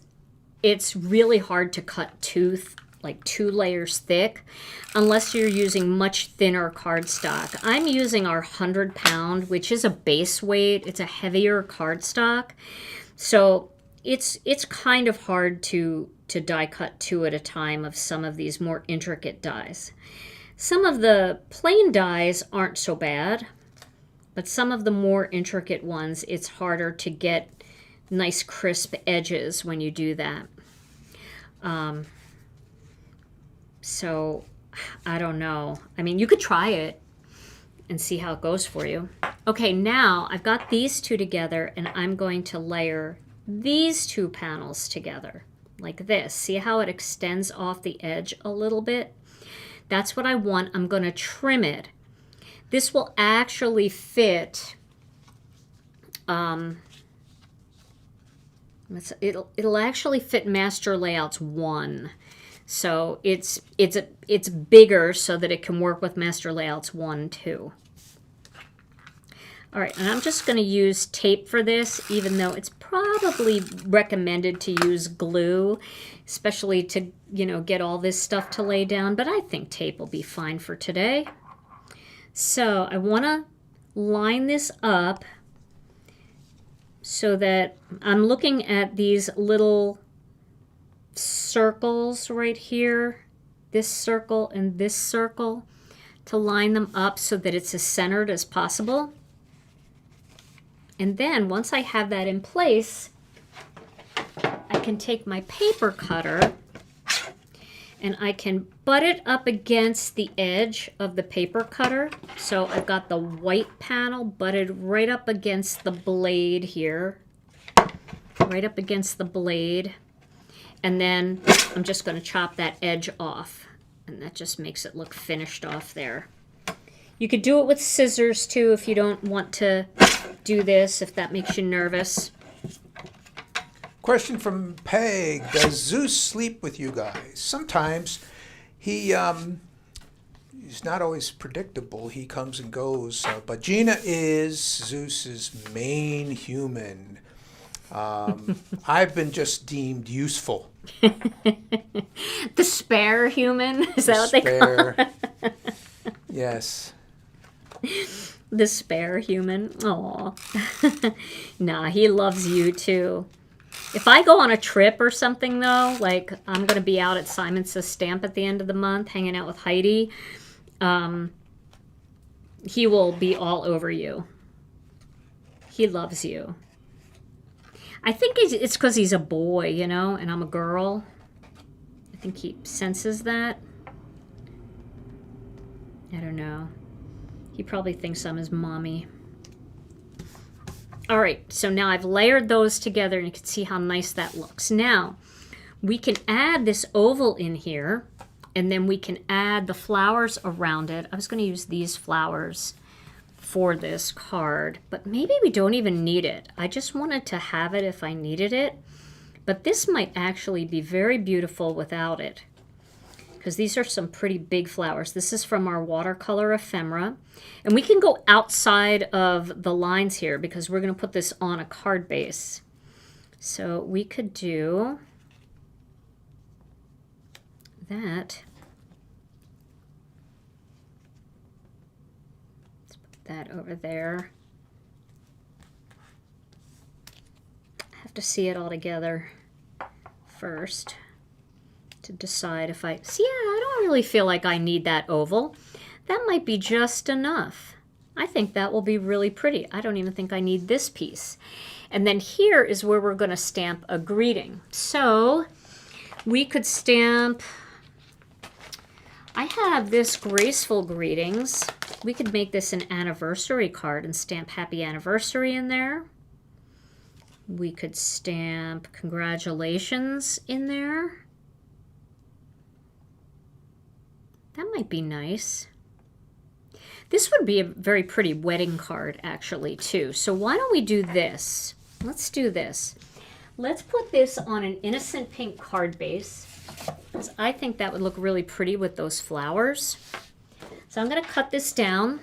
it's really hard to cut two layers thick unless you're using much thinner cardstock. I'm using our 100 pound, which is a base weight. It's a heavier cardstock. So it's kind of hard to die cut two at a time of some of these more intricate dies. Some of the plain dies aren't so bad, but some of the more intricate ones, it's harder to get nice crisp edges when you do that. So I don't know. I mean, you could try it and see how it goes for you. Okay, now I've got these two together and I'm going to layer these two panels together like this. See how it extends off the edge a little bit? That's what I want. I'm going to trim it. This will actually fit, it'll actually fit Master Layouts 1. So it's bigger so that it can work with Master Layouts 1 too. All right, and I'm just going to use tape for this, even though it's probably recommended to use glue, especially to, you know, get all this stuff to lay down, but I think tape will be fine for today. So I want to line this up so that I'm looking at these little circles right here, this circle and this circle, to line them up so that it's as centered as possible. And then once I have that in place, I can take my paper cutter and I can butt it up against the edge of the paper cutter. So I've got the white panel butted right up against the blade here, right up against the blade. And then I'm just going to chop that edge off, and that just makes it look finished off there. You could do it with scissors too if you don't want to do this, if that makes you nervous. Question from Peg. Does Zeus sleep with you guys? Sometimes. He's not always predictable. He comes and goes. But Gina is Zeus's main human. I've been just deemed useful. The spare human? Is that what they call it? Yes. The spare human? Aw. Nah, he loves you too. If I go on a trip or something, though, like I'm going to be out at Simon Says Stamp at the end of the month, hanging out with Heidi, he will be all over you. He loves you. I think it's because he's a boy, you know, and I'm a girl. I think he senses that. I don't know. He probably thinks I'm his mommy. All right, so now I've layered those together, and you can see how nice that looks. Now, we can add this oval in here, and then we can add the flowers around it. I was going to use these flowers for this card, but maybe we don't even need it. I just wanted to have it if I needed it, but this might actually be very beautiful without it, because these are some pretty big flowers. This is from our Watercolor Ephemera, and we can go outside of the lines here because we're going to put this on a card base. So we could do that. Let's put that over there. I have to see it all together first to decide if I... See, yeah, I don't really feel like I need that oval. That might be just enough. I think that will be really pretty. I don't even think I need this piece. And then here is where we're going to stamp a greeting. So we could stamp... I have this Graceful Greetings. We could make this an anniversary card and stamp Happy Anniversary in there. We could stamp Congratulations in there. That might be nice. This would be a very pretty wedding card, actually, too. So why don't we do this? Let's do this. Let's put this on an innocent pink card base, because I think that would look really pretty with those flowers. So I'm going to cut this down.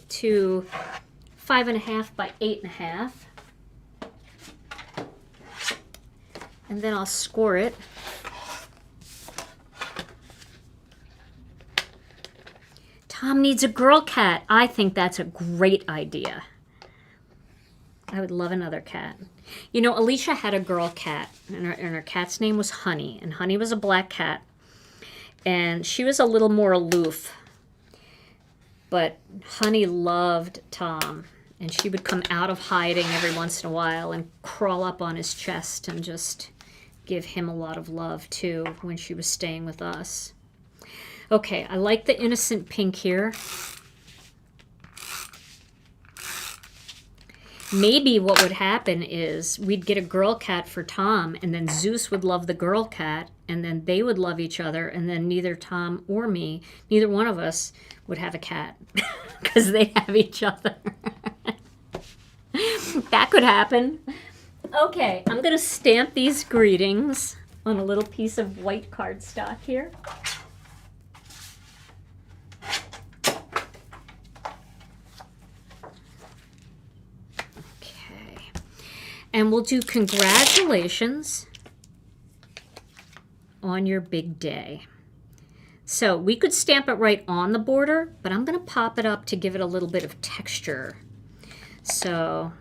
To 5.5 by 8.5. And then I'll score it. Tom needs a girl cat. I think that's a great idea. I would love another cat. You know, Alicia had a girl cat, and her cat's name was Honey, and Honey was a black cat, and she was a little more aloof, but Honey loved Tom, and she would come out of hiding every once in a while and crawl up on his chest and just give him a lot of love, too, when she was staying with us. Okay, I like the innocent pink here. Maybe what would happen is we'd get a girl cat for Tom, and then Zeus would love the girl cat, and then they would love each other, and then neither Tom or me, neither one of us would have a cat because they have each other. That could happen. Okay, I'm going to stamp these greetings on a little piece of white cardstock here. And we'll do congratulations on your big day. So we could stamp it right on the border, but I'm going to pop it up to give it a little bit of texture. So,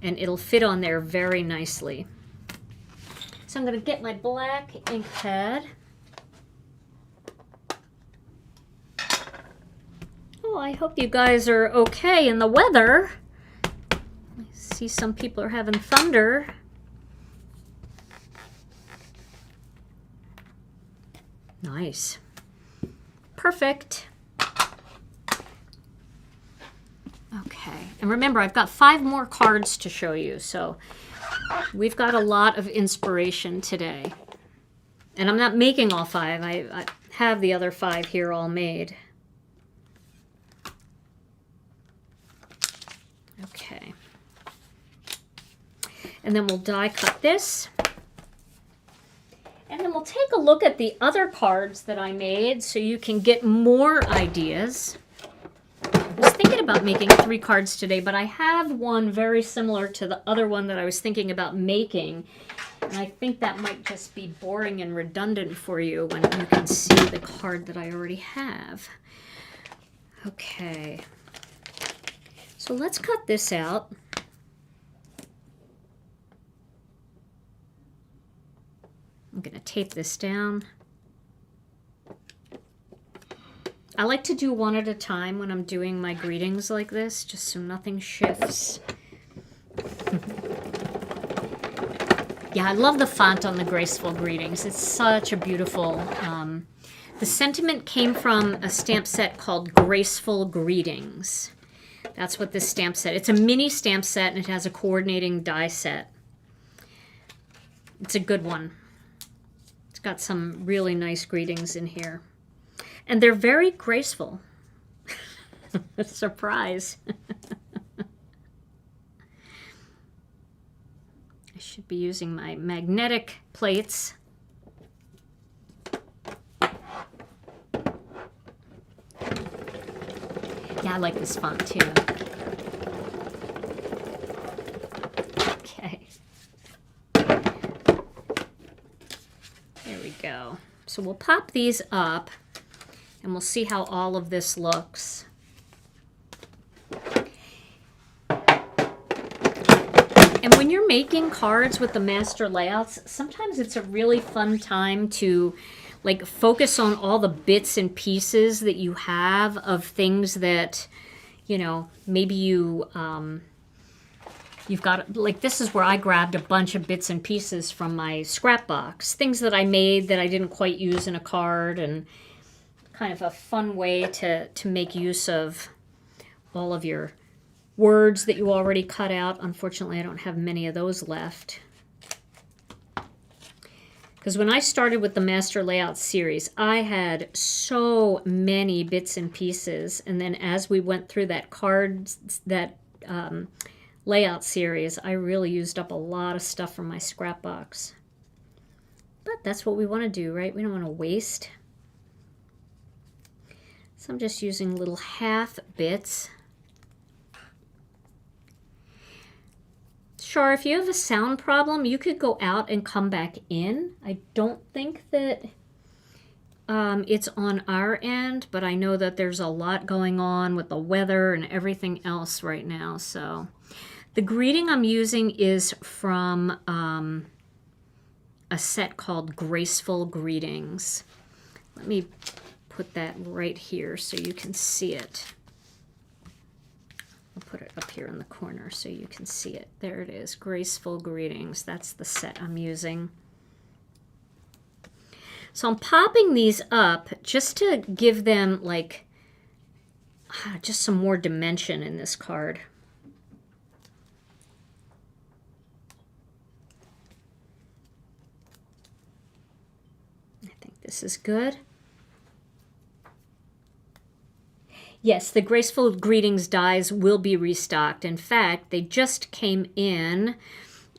and it'll fit on there very nicely. So I'm going to get my black ink pad. Oh, I hope you guys are okay in the weather. See, some people are having thunder. Nice. Perfect. Okay, and remember, I've got 5 more cards to show you, so we've got a lot of inspiration today. And I'm not making all 5. I have the other 5 here all made. Okay. And then we'll die cut this. And then we'll take a look at the other cards that I made so you can get more ideas. I was thinking about making 3 cards today, but I have one very similar to the other one that I was thinking about making. And I think that might just be boring and redundant for you when you can see the card that I already have. Okay. So let's cut this out. I'm going to tape this down. I like to do one at a time when I'm doing my greetings like this, just so nothing shifts. Yeah, I love the font on the Graceful Greetings. It's such a beautiful... the sentiment came from a stamp set called Graceful Greetings. That's what this stamp set... It's a mini stamp set, and it has a coordinating die set. It's a good one. It's got some really nice greetings in here. And they're very graceful. Surprise. I should be using my magnetic plates. Yeah, I like this font too. Okay. There we go. So we'll pop these up and we'll see how all of this looks. And when you're making cards with the master layouts, sometimes it's a really fun time to like focus on all the bits and pieces that you have of things that, you know, maybe you've got, like this is where I grabbed a bunch of bits and pieces from my scrap box, things that I made that I didn't quite use in a card, and kind of a fun way to make use of all of your words that you already cut out. Unfortunately, I don't have many of those left. Because when I started with the Master Layout series, I had so many bits and pieces. And then as we went through that layout series, I really used up a lot of stuff from my scrap box. But that's what we want to do, right? We don't want to waste. So I'm just using little half bits. Sure, if you have a sound problem, you could go out and come back in. I don't think that it's on our end, but I know that there's a lot going on with the weather and everything else right now. So the greeting I'm using is from a set called Graceful Greetings. Let me put that right here so you can see it. I'll put it up here in the corner so you can see it. There it is, Graceful Greetings. That's the set I'm using. So I'm popping these up just to give them like just some more dimension in this card. I think this is good. Yes, the Graceful Greetings dies will be restocked. In fact, they just came in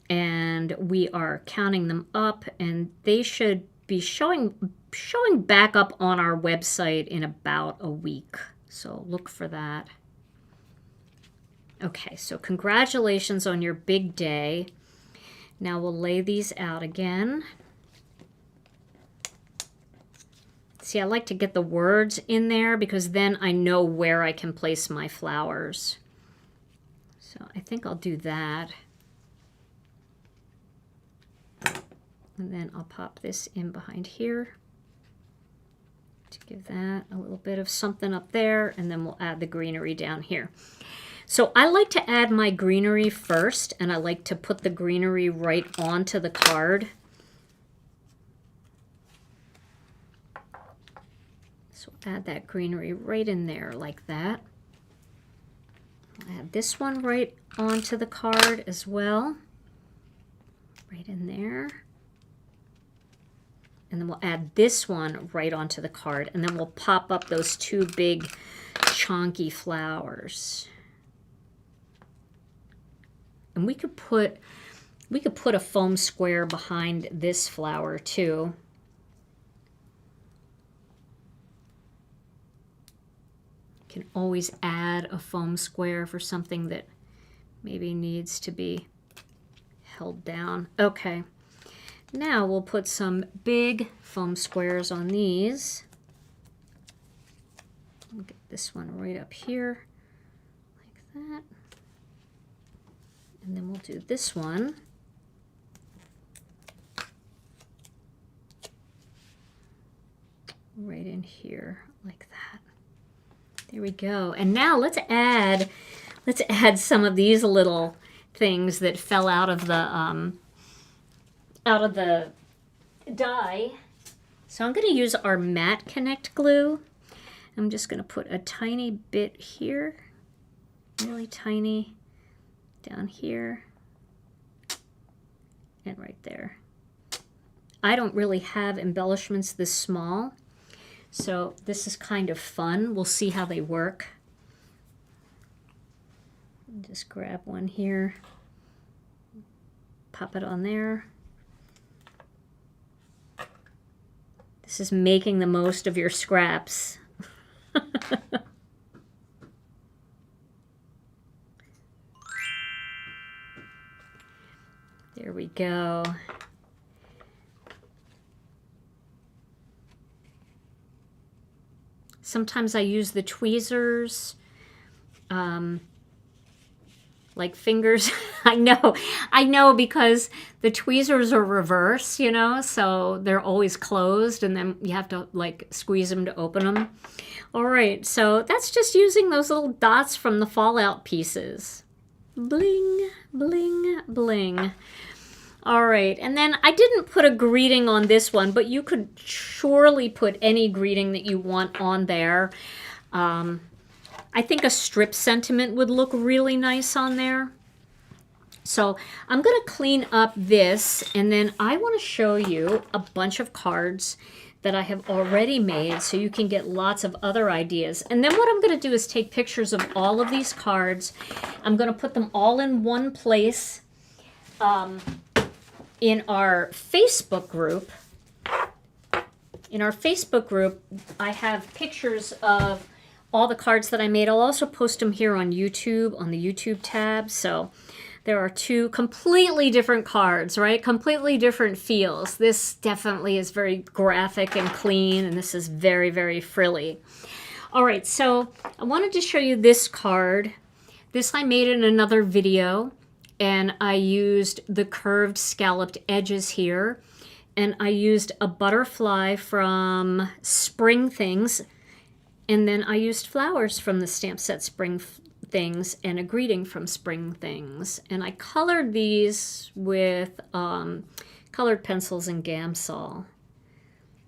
and we are counting them up, and they should be showing back up on our website in about a week. So look for that. Okay, so congratulations on your big day. Now we'll lay these out again. See, I like to get the words in there because then I know where I can place my flowers. So I think I'll do that. And then I'll pop this in behind here to give that a little bit of something up there, and then we'll add the greenery down here. So I like to add my greenery first, and I like to put the greenery right onto the card. So add that greenery right in there like that. I'll add this one right onto the card as well. Right in there. And then we'll add this one right onto the card. And then we'll pop up those two big chunky flowers. And we could put We could put a foam square behind this flower too. Can always add a foam square for something that maybe needs to be held down. Okay, now we'll put some big foam squares on these. We'll get this one right up here, like that. And then we'll do this one. Right in here, like that. There we go. And now let's add some of these little things that fell out of the die. So I'm going to use our matte connect glue. I'm just going to put a tiny bit here, really tiny, down here, and right there. I don't really have embellishments this small, so this is kind of fun. We'll see how they work. Just grab one here, pop it on there. This is making the most of your scraps. There we go. Sometimes I use the tweezers, like fingers. I know because the tweezers are reverse, you know, so they're always closed and then you have to like squeeze them to open them. All right, so that's just using those little dots from the fallout pieces. Bling, bling, bling. All right, and then I didn't put a greeting on this one, but you could surely put any greeting that you want on there. I think a strip sentiment would look really nice on there. So I'm going to clean up this, and then I want to show you a bunch of cards that I have already made so you can get lots of other ideas. And then what I'm going to do is take pictures of all of these cards. I'm going to put them all in one place. In our Facebook group, I have pictures of all the cards that I made. I'll also post them here on YouTube, on the YouTube tab. So there are two completely different cards, right? Completely different feels. This definitely is very graphic and clean, and this is very, very frilly. All right, so I wanted to show you this card. This I made in another video. And I used the curved scalloped edges here. And I used a butterfly from Spring Things. And then I used flowers from the stamp set Spring Things and a greeting from Spring Things. And I colored these with colored pencils and Gamsol.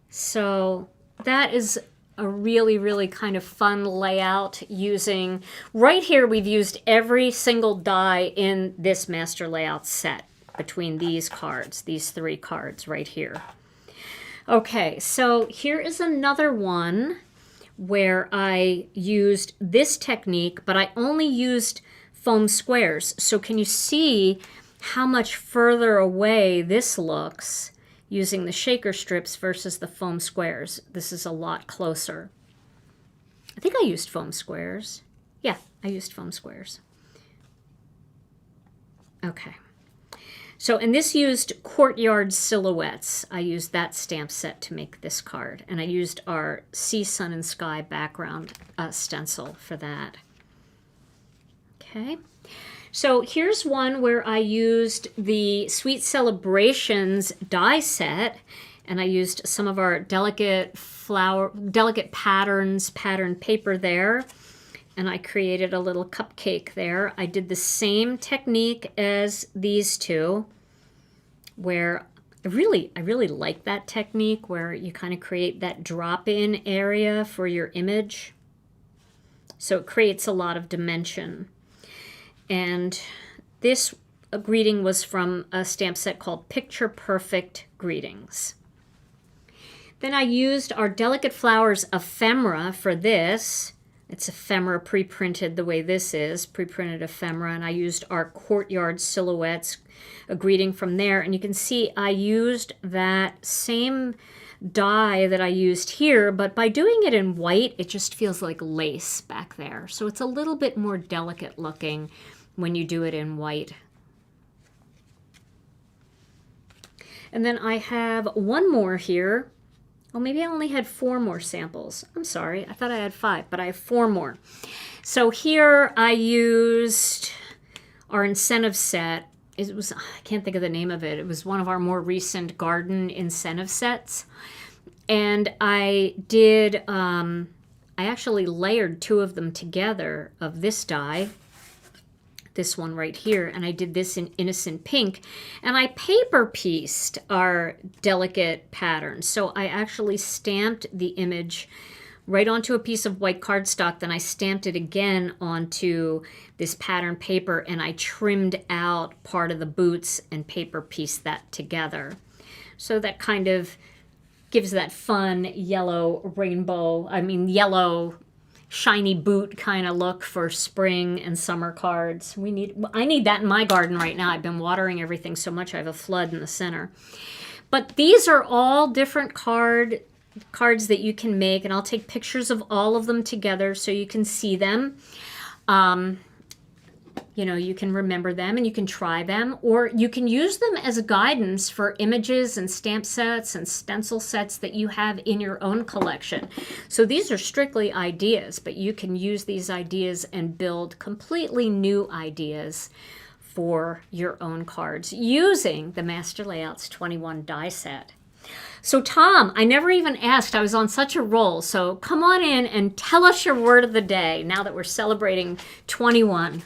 So that is a really, really kind of fun layout using, right here we've used every single die in this master layout set between these cards, these three cards right here. Okay, so here is another one where I used this technique, but I only used foam squares. So can you see how much further away this looks using the shaker strips versus the foam squares? This is a lot closer. I think I used foam squares. Yeah, I used foam squares. Okay. So, and this used Courtyard Silhouettes. I used that stamp set to make this card. And I used our Sea, Sun, and Sky background stencil for that. Okay. So here's one where I used the Sweet Celebrations die set, and I used some of our delicate patterns, patterned paper there, and I created a little cupcake there. I did the same technique as these two, where I really like that technique where you kind of create that drop-in area for your image. So it creates a lot of dimension. And this greeting was from a stamp set called Picture Perfect Greetings. Then I used our Delicate Flowers Ephemera for this. It's ephemera pre-printed the way this is, pre-printed ephemera, and I used our Courtyard Silhouettes, a greeting from there. And you can see I used that same die that I used here, but by doing it in white, it just feels like lace back there. So it's a little bit more delicate looking when you do it in white. And then I have one more here. Oh, maybe I only had 4 more samples. I'm sorry, I thought I had 5, but I have 4 more. So here I used our incentive set. It was, I can't think of the name of it. It was one of our more recent garden incentive sets. And I did, I actually layered 2 of them together of this die, this one right here, and I did this in Innocent Pink, and I paper pieced our delicate pattern. So I actually stamped the image right onto a piece of white cardstock, then I stamped it again onto this pattern paper, and I trimmed out part of the boots and paper pieced that together. So that kind of gives that fun yellow rainbow, yellow shiny boot kind of look for spring and summer cards. I need that in my garden right now. I've been watering everything so much I have a flood in the center. But these are all different cards that you can make, and I'll take pictures of all of them together so you can see them. You can remember them and you can try them, or you can use them as a guidance for images and stamp sets and stencil sets that you have in your own collection. So these are strictly ideas, but you can use these ideas and build completely new ideas for your own cards using the Master Layouts 21 die set. So Tom, I never even asked. I was on such a roll. So come on in and tell us your word of the day now that we're celebrating 21.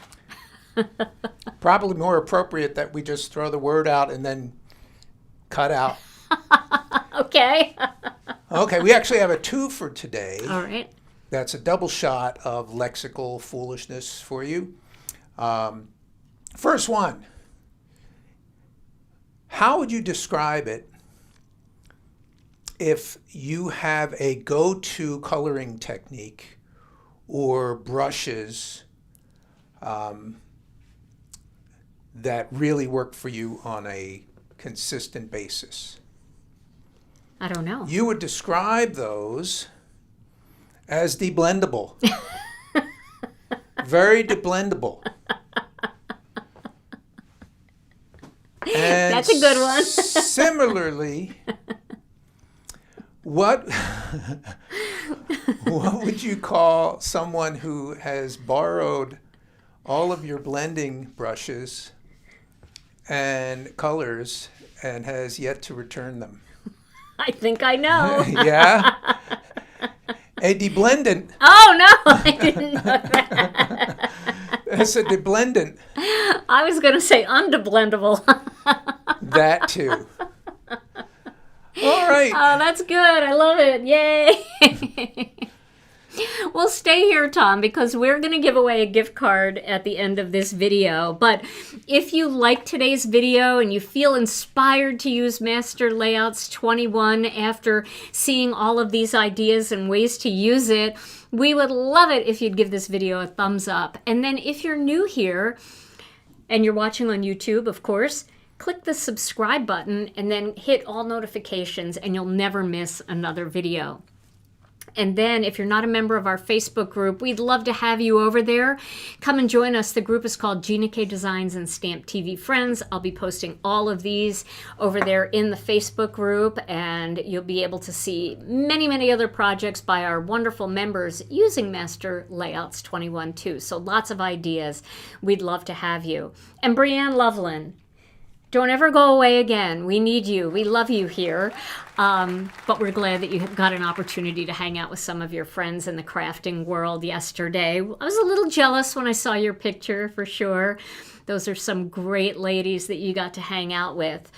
Probably more appropriate that we just throw the word out and then cut out. Okay. Okay, we actually have a 2 for today. All right. That's a double shot of lexical foolishness for you. First one. How would you describe it if you have a go-to coloring technique or brushes that really work for you on a consistent basis? I don't know. You would describe those as deblendable. Very deblendable. And that's a good one. Similarly, what would you call someone who has borrowed all of your blending brushes and colors and has yet to return them? I think I know. Yeah? A deblendant. Oh, no, I didn't know that. It's a deblendant. I was going to say undeblendable. That too. All right. Oh, that's good. I love it. Yay. Well, stay here, Tom, because we're going to give away a gift card at the end of this video. But if you like today's video and you feel inspired to use Master Layouts 21 after seeing all of these ideas and ways to use it, we would love it if you'd give this video a thumbs up. And then if you're new here and you're watching on YouTube, of course, click the subscribe button and then hit all notifications and you'll never miss another video. And then if you're not a member of our Facebook group, we'd love to have you over there. Come and join us. The group is called Gina K Designs and Stamp TV Friends. I'll be posting all of these over there in the Facebook group, and you'll be able to see many, many other projects by our wonderful members using Master Layouts 21 too. So lots of ideas. We'd love to have you. And Brianne Loveland, don't ever go away again. We need you. We love you here. But we're glad that you got an opportunity to hang out with some of your friends in the crafting world yesterday. I was a little jealous when I saw your picture, for sure. Those are some great ladies that you got to hang out with.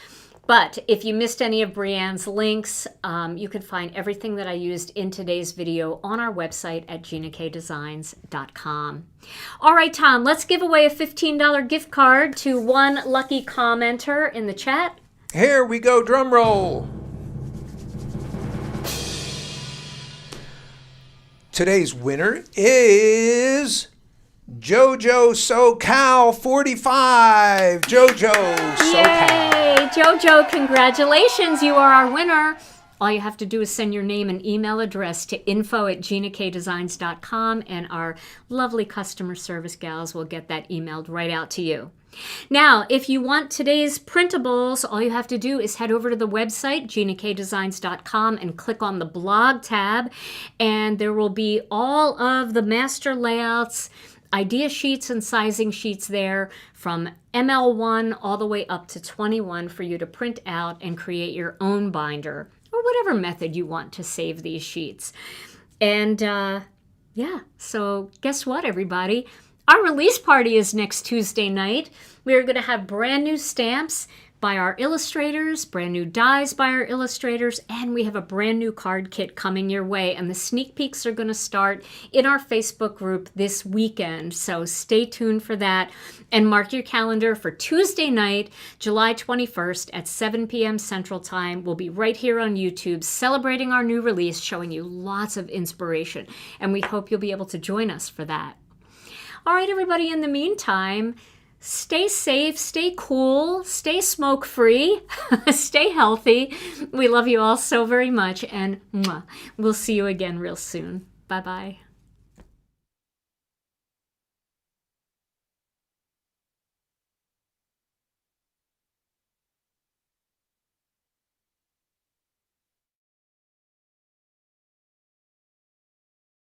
But if you missed any of Brianne's links, you can find everything that I used in today's video on our website at ginakdesigns.com. All right, Tom, let's give away a $15 gift card to one lucky commenter in the chat. Here we go, drum roll. Today's winner is JoJo SoCal 45. JoJo SoCal. Yay! JoJo, congratulations. You are our winner. All you have to do is send your name and email address to info@ginakdesigns.com, and our lovely customer service gals will get that emailed right out to you. Now, if you want today's printables, all you have to do is head over to the website, ginakdesigns.com, and click on the blog tab, and there will be all of the master layouts, idea sheets and sizing sheets there from ML1 all the way up to 21 for you to print out and create your own binder or whatever method you want to save these sheets. And yeah, so guess what, everybody? Our release party is next Tuesday night. We're going to have brand new stamps by our illustrators, brand new dies by our illustrators, and we have a brand new card kit coming your way. And the sneak peeks are going to start in our Facebook group this weekend. So stay tuned for that and mark your calendar for Tuesday night, July 21st at 7 p.m. Central Time. We'll be right here on YouTube celebrating our new release, showing you lots of inspiration. And we hope you'll be able to join us for that. All right, everybody, in the meantime, stay safe, stay cool, stay smoke-free, stay healthy. We love you all so very much, and we'll see you again real soon. Bye-bye.